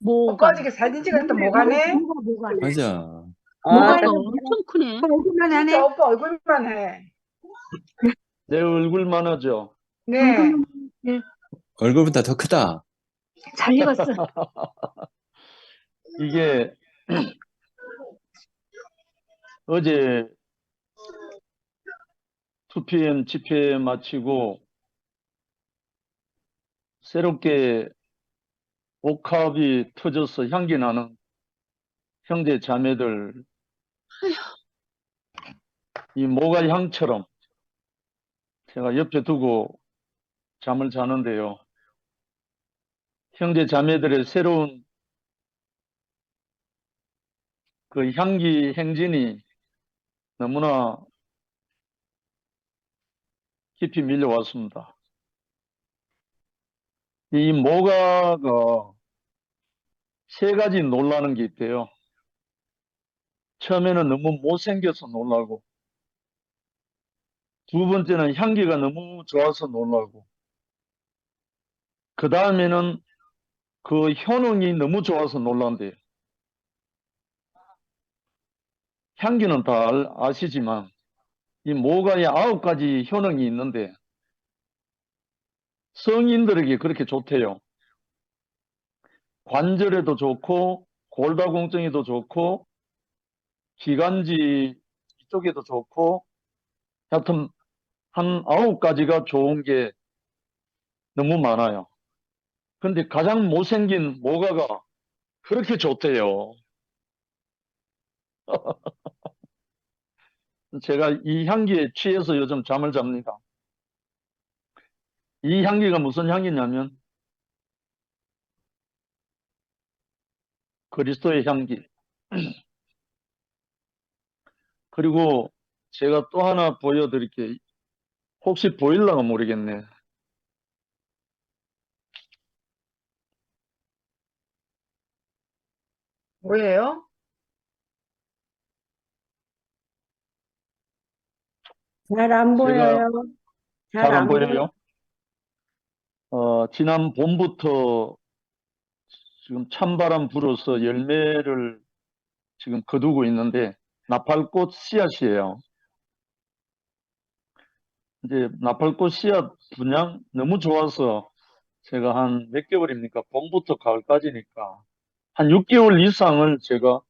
Speaker 5: 오빠 어저께 사진 찍을 때 뭐가네?
Speaker 1: 맞아.
Speaker 7: 뭐가
Speaker 9: 엄청 크네.
Speaker 7: 얼굴만 하네.
Speaker 5: 진짜 오빠 얼굴만 해.
Speaker 3: 내 얼굴만 하죠?
Speaker 5: 네.
Speaker 1: 얼굴보다 더 크다.
Speaker 9: 잘 익었어.
Speaker 3: 이게 어제 2PM 집회 마치고 새롭게 옥합이 터져서 향기 나는 형제 자매들, 이 모가 향처럼 제가 옆에 두고 잠을 자는데요. 형제 자매들의 새로운 그 향기 행진이 너무나 깊이 밀려왔습니다. 이 모가가 세 가지 놀라는 게 있대요. 처음에는 너무 못생겨서 놀라고, 두 번째는 향기가 너무 좋아서 놀라고, 그 다음에는 그 효능이 너무 좋아서 놀란대요. 향기는 다 아시지만 이 모가에 9가지 효능이 있는데 성인들에게 그렇게 좋대요. 관절에도 좋고 골다공증에도 좋고 기관지 쪽에도 좋고, 하여튼 한 9가지가 좋은 게 너무 많아요. 근데 가장 못생긴 모가가 그렇게 좋대요. 제가 이 향기에 취해서 요즘 잠을 잡니다. 이 향기가 무슨 향기냐면 그리스도의 향기. 그리고 제가 또 하나 보여드릴게요. 혹시 보일라가 모르겠네.
Speaker 5: 뭐예요?
Speaker 7: 잘 안
Speaker 3: 제가
Speaker 7: 보여요. 잘
Speaker 3: 잘 안
Speaker 7: 안 보여.
Speaker 3: 보여요? 지난 봄부터 지금 찬바람 불어서 열매를 지금 거두고 있는데 나팔꽃 씨앗이에요. 이제 나팔꽃 씨앗 분양 너무 좋아서 제가 한 몇 개월입니까? 봄부터 가을까지니까 한 6개월 이상을 제가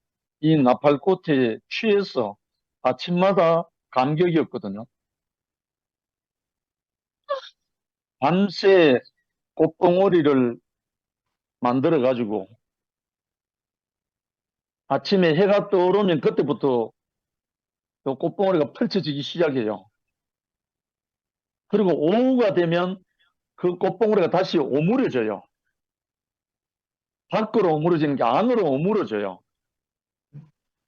Speaker 3: 이 나팔꽃에 취해서 아침마다 감격이었거든요. 밤새 꽃봉오리를 만들어 가지고 아침에 해가 떠오르면 그때부터 또 꽃봉오리가 펼쳐지기 시작해요. 그리고 오후가 되면 그 꽃봉오리가 다시 오므려져요. 밖으로 오므려지는 게 안으로 오므려져요.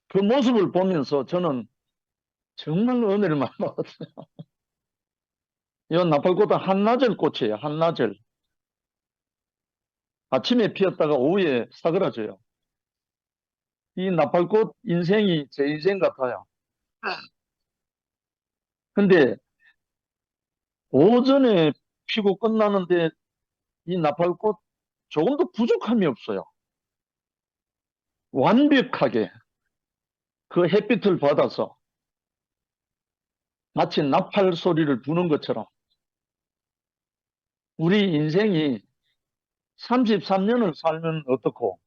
Speaker 3: 그 모습을 보면서 저는 정말 은혜를 많이 받았어요. 이 나팔꽃은 한나절 꽃이에요. 한나절. 아침에 피었다가 오후에 사그라져요. 이 나팔꽃 인생이 제 인생 같아요. 근데 오전에 피고 끝나는데 이 나팔꽃 조금도 부족함이 없어요. 완벽하게 그 햇빛을 받아서 마치 나팔 소리를 부는 것처럼 우리 인생이 33년을 살면 어떻고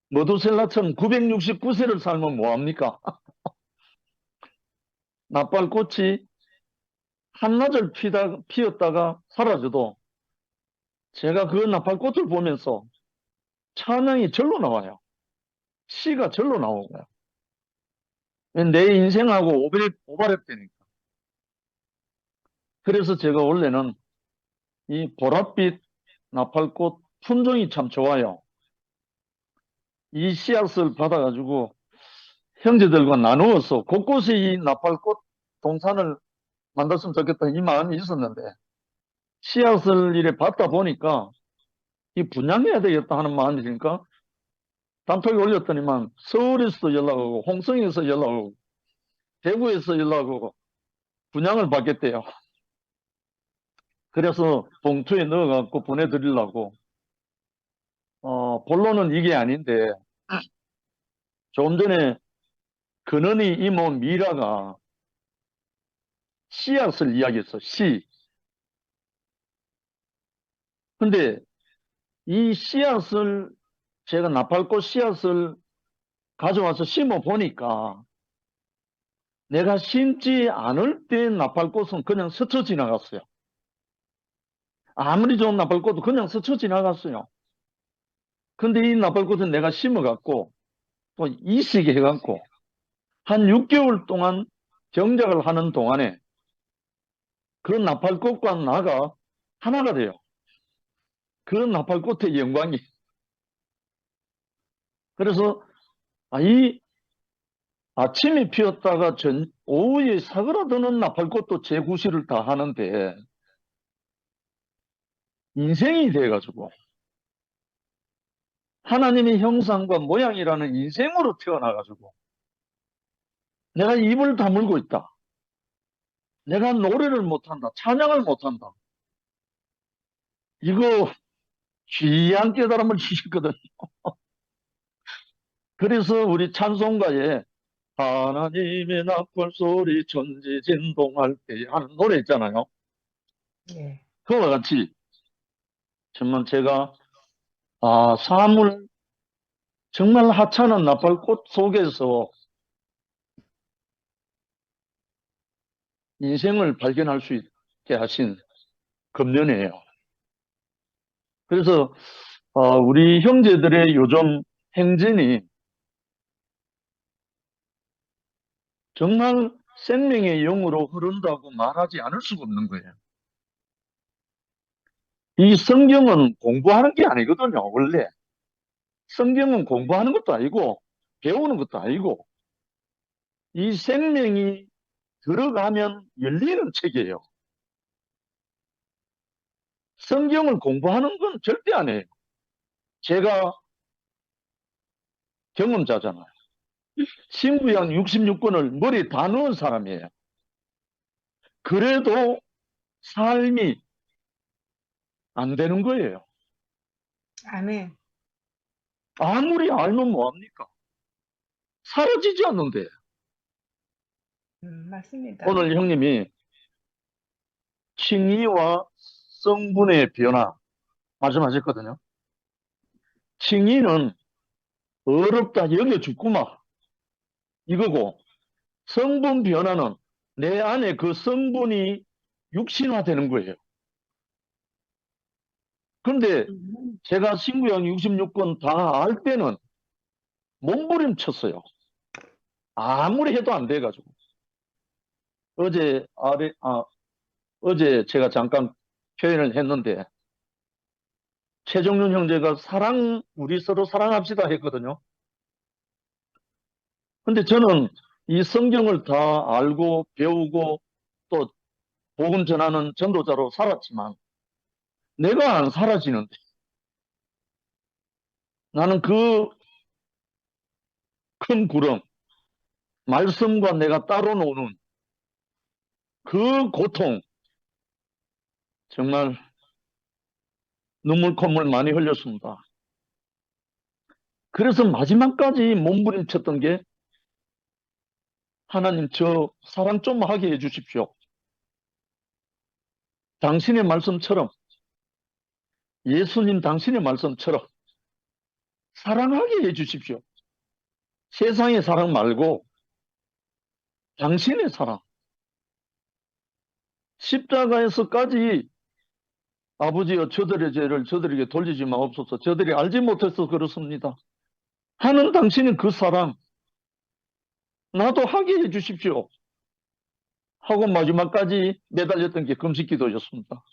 Speaker 3: 머두셀라처럼 969세를 살면 뭐합니까? 나팔꽃이 한나절 피었다가 사라져도 제가 그 나팔꽃을 보면서 찬양이 절로 나와요. 시가 절로 나오고요. 내 인생하고 오버랩되니까. 그래서 제가 원래는 이 보랏빛 나팔꽃 품종이 참 좋아요. 이 씨앗을 받아가지고 형제들과 나누어서 곳곳에 이 나팔꽃 동산을 만들었으면 좋겠다 이 마음이 있었는데 씨앗을 이래 받다 보니까 이 분양해야 되겠다 하는 마음이 드니까 단톡에 올렸더니만 서울에서 연락 오고 홍성에서 연락 오고 대구에서 연락 오고 분양을 받겠대요. 그래서 봉투에 넣어갖고 보내드리려고 본론은 이게 아닌데 조금 전에 근원이 이모 미라가 씨앗을 이야기했어. 씨. 근데 이 씨앗을 제가 나팔꽃 씨앗을 가져와서 심어 보니까 내가 심지 않을 때 나팔꽃은 그냥 스쳐 지나갔어요. 아무리 좋은 나팔꽃도 그냥 스쳐 지나갔어요. 근데 이 나팔꽃은 내가 심어갖고 또 이식이 해갖고 한 6개월 동안 경작을 하는 동안에 그 나팔꽃과 나가 하나가 돼요. 그 나팔꽃의 영광이. 그래서 이 아침에 피었다가 오후에 사그라드는 나팔꽃도 제 구실을 다 하는데 인생이 돼가지고 하나님의 형상과 모양이라는 인생으로 태어나가지고 내가 입을 다물고 있다. 내가 노래를 못한다. 찬양을 못한다. 이거 귀한 깨달음을 주셨거든요. 그래서 우리 찬송가에 하나님의 나팔 소리 천지 진동할 때 하는 노래 있잖아요.
Speaker 5: 예.
Speaker 3: 그와 같이 정말 제가 삶을 정말 하찮은 나팔꽃 속에서 인생을 발견할 수 있게 하신 금년이에요. 그래서 우리 형제들의 요즘 행진이 정말 생명의 영으로 흐른다고 말하지 않을 수가 없는 거예요. 이 성경은 공부하는 게 아니거든요, 원래. 성경은 공부하는 것도 아니고, 배우는 것도 아니고, 이 생명이 들어가면 열리는 책이에요. 성경을 공부하는 건 절대 안 해요. 제가 경험자잖아요. 신구약 66권을 머리에 다 넣은 사람이에요. 그래도 삶이 안 되는 거예요.
Speaker 5: 아멘.
Speaker 3: 아무리 알면 뭐합니까? 사라지지 않는데.
Speaker 5: 맞습니다.
Speaker 3: 오늘 형님이 칭의와 성분의 변화 말씀하셨거든요. 칭의는 어렵다 여겨 죽구만 이거고, 성분 변화는 내 안에 그 성분이 육신화되는 거예요. 그런데 제가 신구약 66권 다 알 때는 몸부림쳤어요. 아무리 해도 안 돼가지고. 어제 제가 잠깐 표현을 했는데, 최정윤 형제가 우리 서로 사랑합시다 했거든요. 근데 저는 이 성경을 다 알고 배우고 또 복음 전하는 전도자로 살았지만 내가 안 사라지는데, 나는 그 큰 구름, 말씀과 내가 따로 노는 그 고통, 정말 눈물 콧물 많이 흘렸습니다. 그래서 마지막까지 몸부림쳤던 게, 하나님 저 사랑 좀 하게 해주십시오. 당신의 말씀처럼, 예수님 당신의 말씀처럼 사랑하게 해주십시오. 세상의 사랑 말고 당신의 사랑. 십자가에서까지 아버지여 저들의 죄를 저들에게 돌리지 마옵소서, 저들이 알지 못해서 그렇습니다 하는 당신의 그 사랑 나도 하게 해주십시오 하고 마지막까지 매달렸던 게 금식기도였습니다.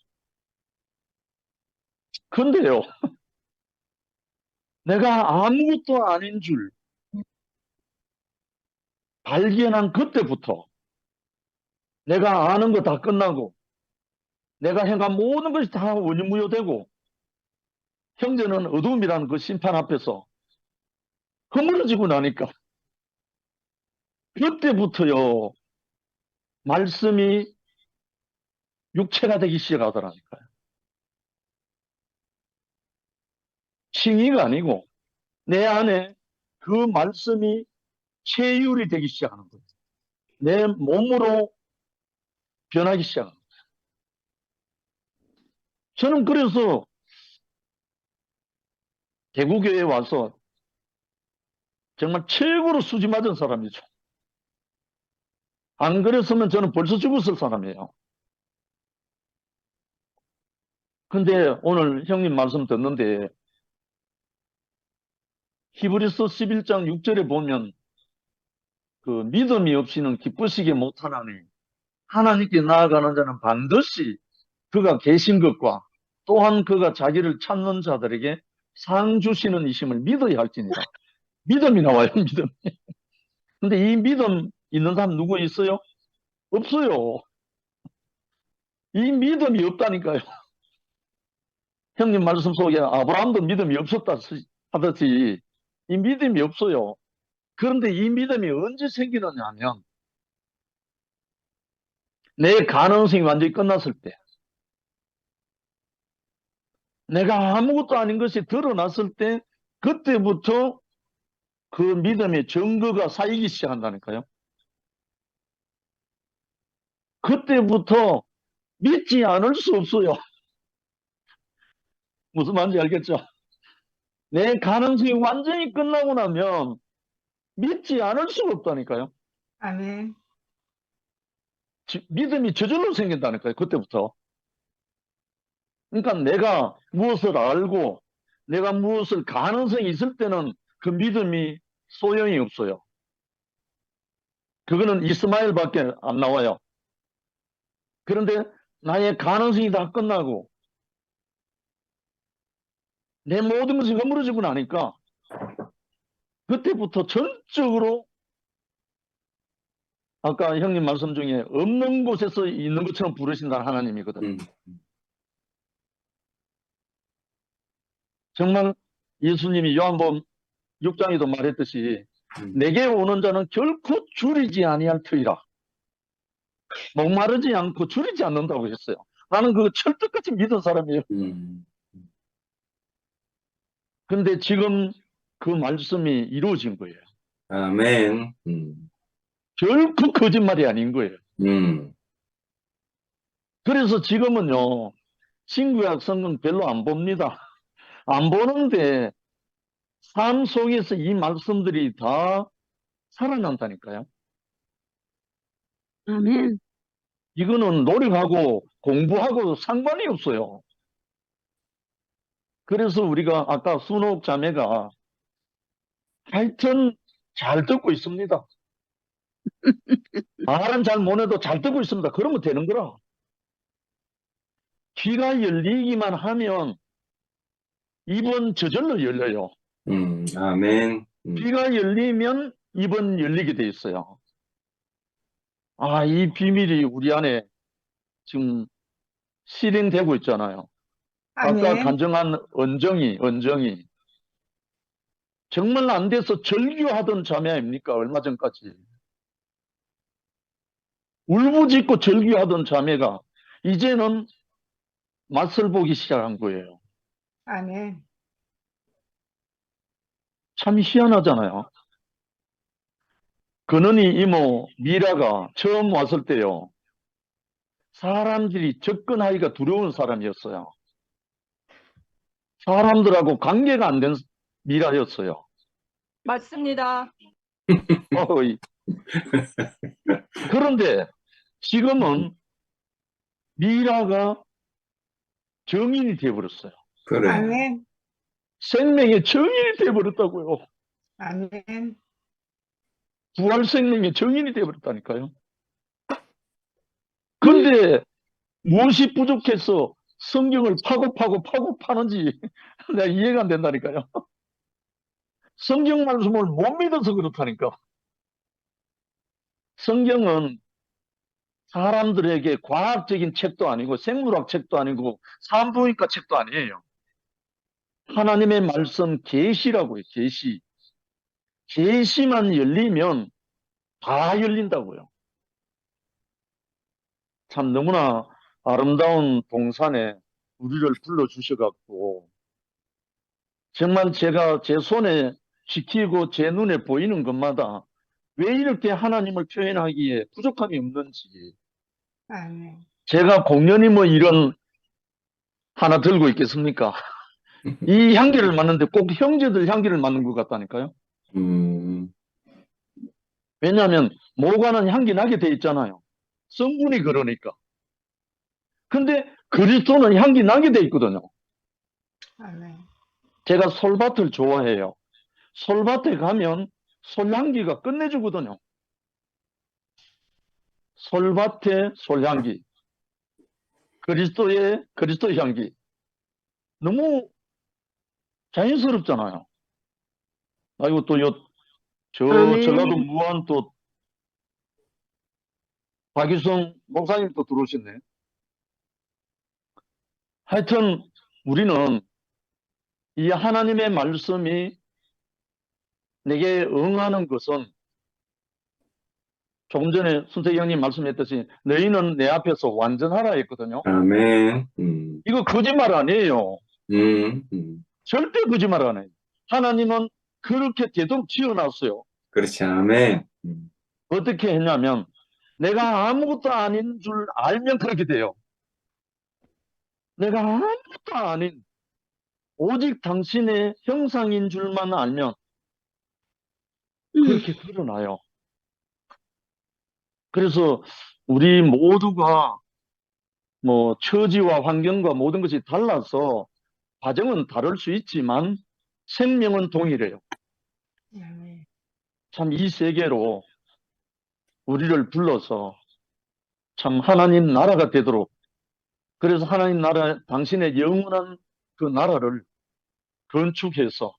Speaker 3: 근데요, 내가 아무것도 아닌 줄 발견한 그때부터 내가 아는 거 다 끝나고 내가 행한 모든 것이 다 원유무효되고 형제는 어둠이라는 그 심판 앞에서 허물어지고 나니까 그때부터요 말씀이 육체가 되기 시작하더라니까요. 칭의가 아니고 내 안에 그 말씀이 체율이 되기 시작하는 거예요. 내 몸으로 변하기 시작합니다. 저는 그래서 대구교회에 와서 정말 최고로 수지 맞은 사람이죠. 안 그랬으면 저는 벌써 죽었을 사람이에요. 근데 오늘 형님 말씀 듣는데 히브리서 11장 6절에 보면 그 믿음이 없이는 기쁘시게 못하나니 하나님께 나아가는 자는 반드시 그가 계신 것과 또한 그가 자기를 찾는 자들에게 상 주시는 이심을 믿어야 할지니라. 믿음이 나와요, 믿음. 근데 이 믿음 있는 사람 누구 있어요? 없어요. 이 믿음이 없다니까요. 형님 말씀 속에 아브라함도 믿음이 없었다 하듯이 이 믿음이 없어요. 그런데 이 믿음이 언제 생기느냐 하면 내 가능성이 완전히 끝났을 때, 내가 아무것도 아닌 것이 드러났을 때, 그때부터 그 믿음의 증거가 쌓이기 시작한다니까요. 그때부터 믿지 않을 수 없어요. 무슨 말인지 알겠죠? 내 가능성이 완전히 끝나고 나면 믿지 않을 수가 없다니까요.
Speaker 5: 아멘.
Speaker 3: 믿음이 저절로 생긴다니까요. 그때부터. 그러니까 내가 무엇을 알고 내가 무엇을 가능성이 있을 때는 그 믿음이 소용이 없어요. 그거는 이스마엘밖에 안 나와요. 그런데 나의 가능성이 다 끝나고 내 모든 것이 허물어지고 나니까 그때부터 전적으로 아까 형님 말씀 중에 없는 곳에서 있는 것처럼 부르신다는 하나님이거든요. 정말 예수님이 요한복음 6장에도 말했듯이
Speaker 1: 음.
Speaker 3: 내게 오는 자는 결코 줄이지 아니할 터이라. 목마르지 않고 줄이지 않는다고 했어요. 나는 그거 철떡같이 믿은 사람이에요.
Speaker 1: 음.
Speaker 3: 근데 지금 그 말씀이 이루어진 거예요.
Speaker 1: 아멘.
Speaker 3: 결코 거짓말이 아닌 거예요. 그래서 지금은요, 신구약 성경 별로 안 봅니다. 안 보는데 삶 속에서 이 말씀들이 다 살아난다니까요.
Speaker 7: 아멘.
Speaker 3: 이거는 노력하고 공부하고 상관이 없어요. 그래서 우리가 아까 순옥 자매가 하여튼 잘 듣고 있습니다. 말은 잘 못해도 잘 듣고 있습니다. 그러면 되는 거라. 귀가 열리기만 하면 입은 저절로 열려요.
Speaker 1: 아멘.
Speaker 3: 귀가 열리면 입은 열리게 돼 있어요. 아, 이 비밀이 우리 안에 지금 실행되고 있잖아요. 아까
Speaker 5: 아멘.
Speaker 3: 간증한 언정이 정말 안 돼서 절규하던 자매 아닙니까? 얼마 전까지. 울부짖고 절규하던 자매가 이제는 맛을 보기 시작한 거예요.
Speaker 5: 아멘.
Speaker 3: 참 희한하잖아요. 근은이 이모 미라가 처음 왔을 때요. 사람들이 접근하기가 두려운 사람이었어요. 사람들하고 관계가 안 된 미라였어요.
Speaker 2: 맞습니다.
Speaker 3: 어이. 그런데 지금은 미라가 정인이 되어버렸어요.
Speaker 1: 그래.
Speaker 5: 아멘.
Speaker 3: 생명의 정인이 되어버렸다고요.
Speaker 5: 아멘.
Speaker 3: 부활 생명의 정인이 되어버렸다니까요. 근데 무엇이 부족해서 성경을 파고 파는지 내가 이해가 안 된다니까요. 성경 말씀을 못 믿어서 그렇다니까. 성경은 사람들에게 과학적인 책도 아니고 생물학 책도 아니고 산부인과 책도 아니에요. 하나님의 말씀 계시라고요. 계시. 계시만 열리면 다 열린다고요. 참 너무나 아름다운 동산에 우리를 불러주셔갖고 정말 제가 제 손에 쥐키고 제 눈에 보이는 것마다 왜 이렇게 하나님을 표현하기에 부족함이 없는지
Speaker 5: 아멘.
Speaker 3: 제가 공연히 뭐 이런 하나 들고 있겠습니까? 이 향기를 맡는데 꼭 형제들 향기를 맡는 것 같다니까요. 왜냐하면 모과는 향기 나게 돼 있잖아요. 성분이 그러니까. 근데 그리스도는 향기 나게 돼 있거든요.
Speaker 5: 아멘.
Speaker 3: 제가 솔밭을 좋아해요. 솔밭에 가면 솔향기가 끝내주거든요. 솔밭의 솔향기. 그리스도의 그리스도 향기. 너무 자연스럽잖아요. 아이고 또
Speaker 7: 아멘.
Speaker 3: 전라도 무안 또 박유성 목사님 또 들어오셨네. 하여튼 우리는 이 하나님의 말씀이 내게 응하는 것은 조금 전에 순택이 형님 말씀했듯이 너희는 내 앞에서 완전하라 했거든요.
Speaker 1: 아멘.
Speaker 3: 이거 거짓말 아니에요. 절대 거짓말 안 해요. 하나님은 그렇게 되도록 지어놨어요.
Speaker 1: 그렇지. 아멘.
Speaker 3: 어떻게 했냐면 내가 아무것도 아닌 줄 알면 그렇게 돼요. 내가 아무것도 아닌 오직 당신의 형상인 줄만 알면 그렇게 드러나요. 그래서 우리 모두가 뭐 처지와 환경과 모든 것이 달라서 과정은 다를 수 있지만 생명은 동일해요.
Speaker 5: 아멘.
Speaker 3: 참 이 세계로 우리를 불러서 참 하나님 나라가 되도록 그래서 하나님 나라 당신의 영원한 그 나라를 건축해서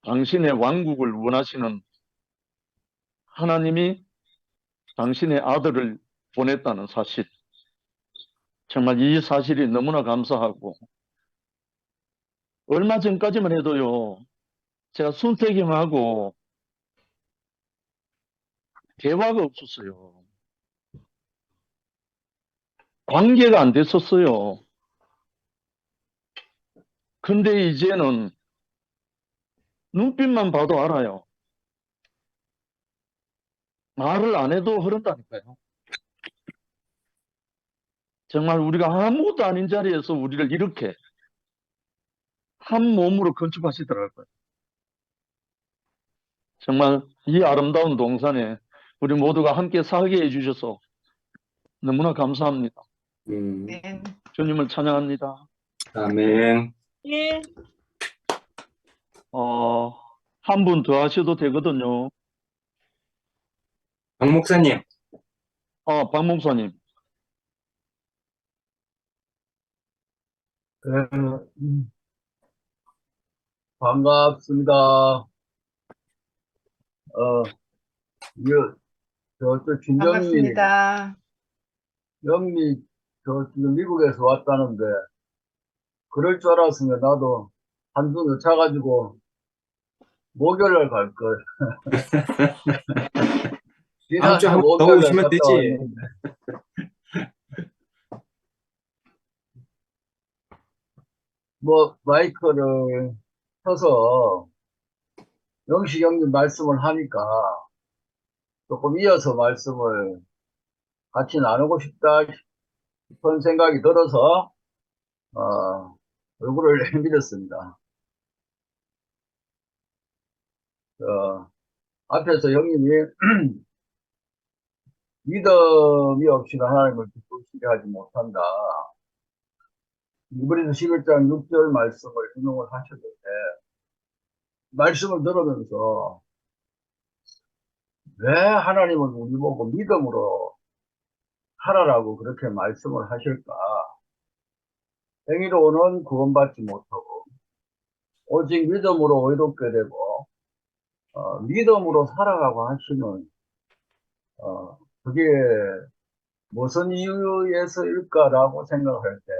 Speaker 3: 당신의 왕국을 원하시는 하나님이 당신의 아들을 보냈다는 사실 정말 이 사실이 너무나 감사하고 얼마 전까지만 해도요 제가 손택임하고 대화가 없었어요. 관계가 안 됐었어요. 근데 이제는 눈빛만 봐도 알아요. 말을 안 해도 흐른다니까요. 정말 우리가 아무것도 아닌 자리에서 우리를 이렇게 한 몸으로 건축하시더라고요. 정말 이 아름다운 동산에 우리 모두가 함께 살게 해주셔서 너무나 감사합니다.
Speaker 2: 네.
Speaker 3: 주님을 찬양합니다.
Speaker 1: 아멘.
Speaker 6: 예.
Speaker 3: 한 분 더 하셔도 되거든요.
Speaker 1: 박 목사님.
Speaker 3: 박 목사님.
Speaker 10: 반갑습니다. 김정희
Speaker 5: 반갑습니다.
Speaker 10: 영미 지금 미국에서 왔다는데 그럴 줄 알았으면 나도 한두 넣자가지고 목요일날 갈 걸.
Speaker 1: 다음 주에 한 번 더
Speaker 10: 목요일날
Speaker 1: 오시면
Speaker 10: 갔다
Speaker 1: 되지.
Speaker 10: 왔는데. 마이크를 켜서 영식 형님 말씀을 하니까 조금 이어서 말씀을 같이 나누고 싶다 싶은 생각이 들어서 얼굴을 내밀었습니다. 앞에서 형님이 믿음이 없이는 하나님을 기쁘시게 하지 못한다. 이브리서 11장 6절 말씀을 인용을 하셨는데 말씀을 들으면서 왜 하나님은 우리 보고 믿음으로 살아라고 그렇게 말씀을 하실까? 행위로는 구원받지 못하고 오직 믿음으로 의롭게 되고 믿음으로 살아가고 하시는 그게 무슨 이유에서일까라고 생각할 때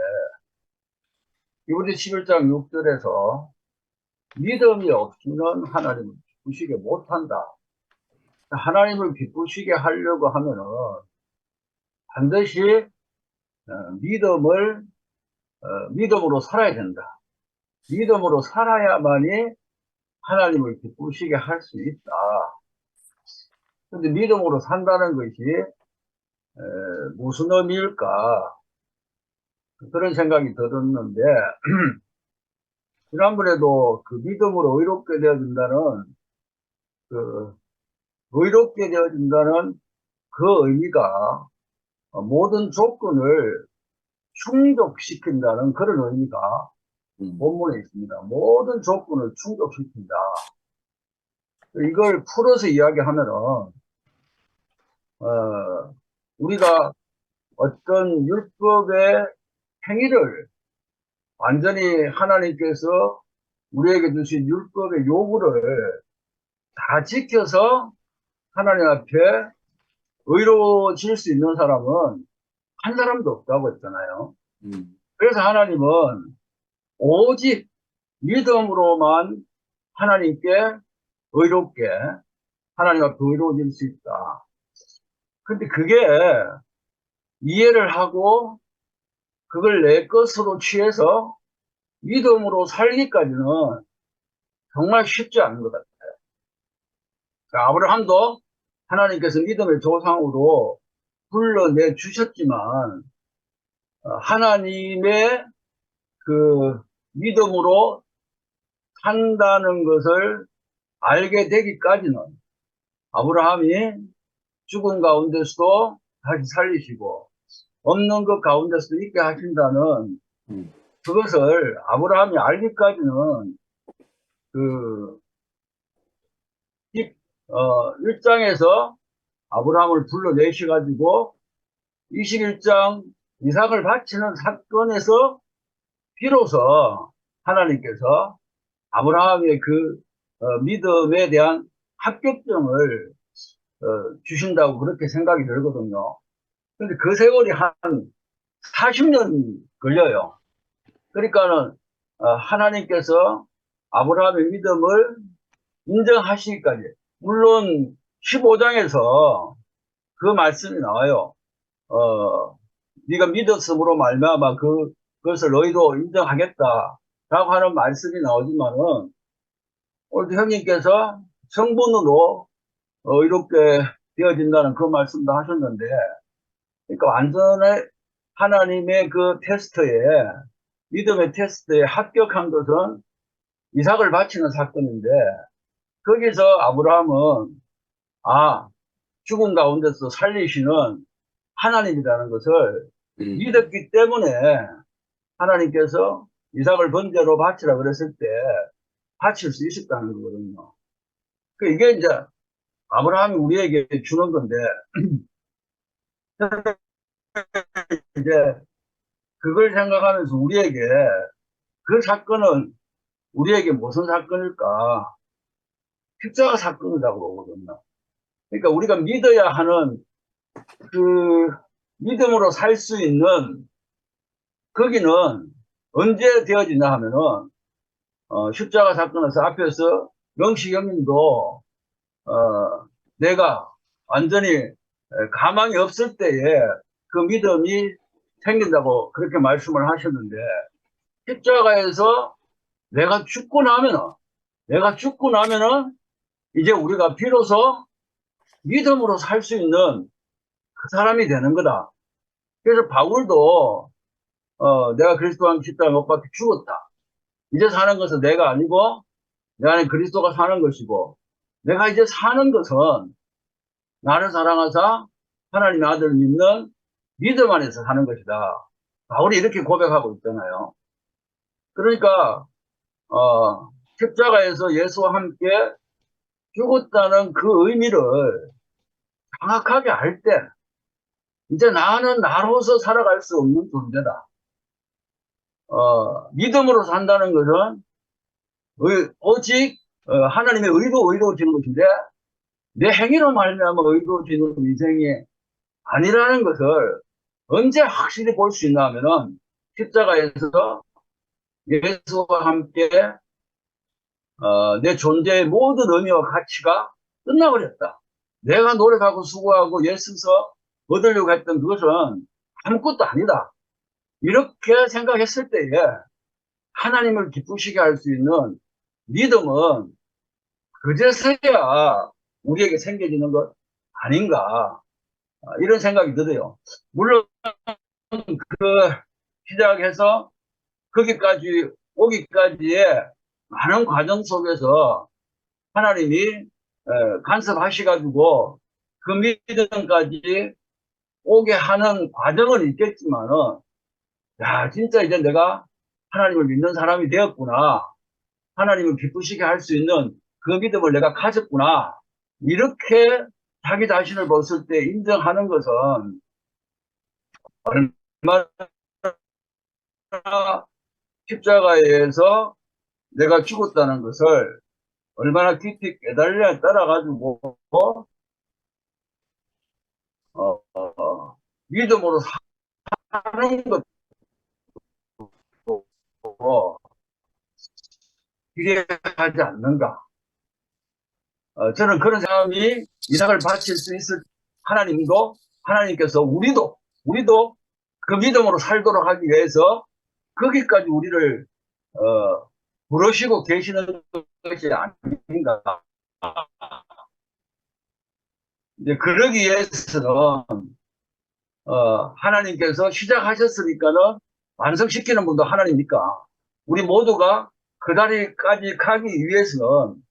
Speaker 10: 이브리 11장 6절에서 믿음이 없이는 하나님을 기쁘시게 못한다. 하나님을 기쁘시게 하려고 하면은 반드시 믿음으로 살아야 된다. 믿음으로 살아야만이 하나님을 기쁘시게 할 수 있다. 근데 믿음으로 산다는 것이 무슨 의미일까? 그런 생각이 들었는데 지난번에도 그 믿음으로 의롭게 되어진다는 의롭게 되어진다는 그 의미가 모든 조건을 충족시킨다는 그런 의미가 본문에 있습니다. 모든 조건을 충족시킨다. 이걸 풀어서 이야기하면은 우리가 어떤 율법의 행위를 완전히 하나님께서 우리에게 주신 율법의 요구를 다 지켜서 하나님 앞에 의로워질 수 있는 사람은 한 사람도 없다고 했잖아요. 그래서 하나님은 오직 믿음으로만 하나님께 의롭게 하나님 앞에 의로워질 수 있다. 근데 그게 이해를 하고 그걸 내 것으로 취해서 믿음으로 살기까지는 정말 쉽지 않은 것 같아요. 아브라함도 하나님께서 믿음의 조상으로 불러내 주셨지만 하나님의 그 믿음으로 산다는 것을 알게 되기까지는 아브라함이 죽은 가운데서도 다시 살리시고 없는 것 가운데서도 있게 하신다는 그것을 아브라함이 알기까지는 1장에서 아브라함을 불러내셔가지고 21장 이삭을 바치는 사건에서 비로소 하나님께서 아브라함의 그 믿음에 대한 합격점을 주신다고 그렇게 생각이 들거든요. 근데 그 세월이 한 40년 걸려요. 그러니까는 하나님께서 아브라함의 믿음을 인정하시기까지. 물론 15장에서 그 말씀이 나와요. 네가 믿었으므로 말미암아 그것을 너희도 인정하겠다 라고 하는 말씀이 나오지만은 오늘 형님께서 성분으로 이렇게 되어진다는 그 말씀도 하셨는데, 그러니까 완전히 하나님의 그 테스트에, 믿음의 테스트에 합격한 것은 이삭을 바치는 사건인데, 거기서 아브라함은 죽은 가운데서 살리시는 하나님이라는 것을 믿었기 때문에 하나님께서 이삭을 번제로 바치라 그랬을 때 바칠 수 있었다는 거거든요. 이게 이제 아브라함이 우리에게 주는 건데, 이제 그걸 생각하면서 우리에게 그 사건은 우리에게 무슨 사건일까? 십자가 사건이라고 보거든요. 그러니까 우리가 믿어야 하는 그 믿음으로 살 수 있는 거기는 언제 되어지냐 하면은 십자가 사건에서 앞에서 영식 형님도 내가 완전히 가망이 없을 때에 그 믿음이 생긴다고 그렇게 말씀을 하셨는데, 십자가에서 내가 죽고 나면은 이제 우리가 비로소 믿음으로 살 수 있는 그 사람이 되는 거다. 그래서 바울도 내가 그리스도와 함께 십자가에 못 박혀 죽었다. 이제 사는 것은 내가 아니고 내 안에 그리스도가 사는 것이고, 내가 이제 사는 것은 나를 사랑하사 하나님의 아들을 믿는 믿음 안에서 사는 것이다. 바울이 이렇게 고백하고 있잖아요. 그러니까 십자가에서 예수와 함께 죽었다는 그 의미를 정확하게 알 때 이제 나는 나로서 살아갈 수 없는 존재다. 믿음으로 산다는 것은 오직 하나님의 의로 의로워지는 것인데, 내 행위로 말미암아 의로워지는 인생이 아니라는 것을 언제 확실히 볼 수 있나 하면은 십자가에서 예수와 함께 내 존재의 모든 의미와 가치가 끝나버렸다. 내가 노력하고 수고하고 애써서 얻으려고 했던 그것은 아무것도 아니다. 이렇게 생각했을 때에 하나님을 기쁘시게 할 수 있는 믿음은 그제서야 우리에게 생겨지는 것 아닌가, 이런 생각이 들어요. 물론 시작해서 거기까지 오기까지의 많은 과정 속에서 하나님이 간섭하셔가지고 그 믿음까지 오게 하는 과정은 있겠지만은, 진짜 이제 내가 하나님을 믿는 사람이 되었구나, 하나님을 기쁘시게 할 수 있는 그 믿음을 내가 가졌구나, 이렇게 자기 자신을 봤을 때 인정하는 것은 얼마나 십자가에서 내가 죽었다는 것을 얼마나 깊이 깨달려 따라가지고 믿음으로 사는 것도 기대하지 않는가. 저는 그런 사람이 이삭을 바칠 수 있을 하나님께서 우리도 그 믿음으로 살도록 하기 위해서 거기까지 우리를 부르시고 계시는 것이 아닌가. 이제 그러기 위해서는 하나님께서 시작하셨으니까는 완성시키는 분도 하나님이니까 우리 모두가 그 자리까지 가기 위해서는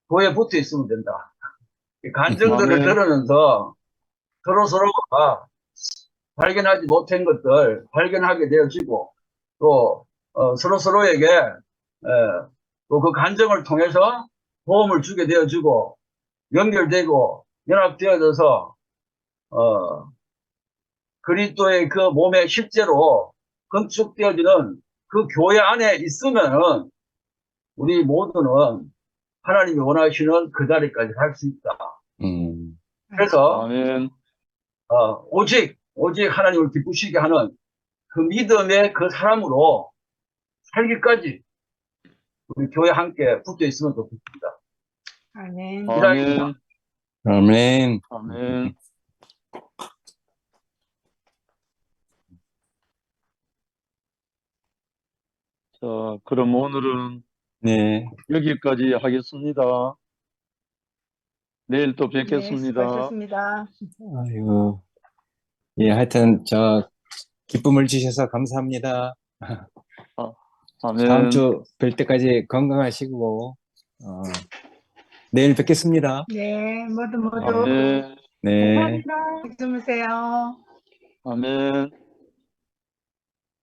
Speaker 10: 도에 붙어 있으면 된다. 간증들을
Speaker 3: 아멘.
Speaker 10: 들으면서 서로가 발견하지 못한 것들 발견하게 되어지고, 또 서로에게 또 그 간증을 통해서 도움을 주게 되어지고 연결되고 연합되어져서 그리스도의 그 몸에 실제로 건축되어지는 그 교회 안에 있으면은 우리 모두는 하나님이 원하시는 그 자리까지 갈 수 있다. 그래서
Speaker 3: 아멘.
Speaker 10: 오직 하나님을 기쁘시게 하는 그 믿음의 그 사람으로 살기까지 우리 교회 함께 붙어 있으면 좋겠습니다.
Speaker 5: 아멘.
Speaker 3: 아멘.
Speaker 1: 아멘.
Speaker 3: 아멘. 자, 그럼 오늘은
Speaker 1: 네.
Speaker 3: 여기까지 하겠습니다. 내일 또
Speaker 5: 네,
Speaker 3: 뵙겠습니다.
Speaker 5: 수고하셨습니다.
Speaker 1: 아이고. 예, 하여튼, 기쁨을 주셔서 감사합니다. 다음
Speaker 3: 아멘.
Speaker 1: 주 뵐 때까지 건강하시고, 내일 뵙겠습니다.
Speaker 5: 네, 모두
Speaker 3: 아멘.
Speaker 1: 네.
Speaker 5: 주무세요.
Speaker 3: 아멘.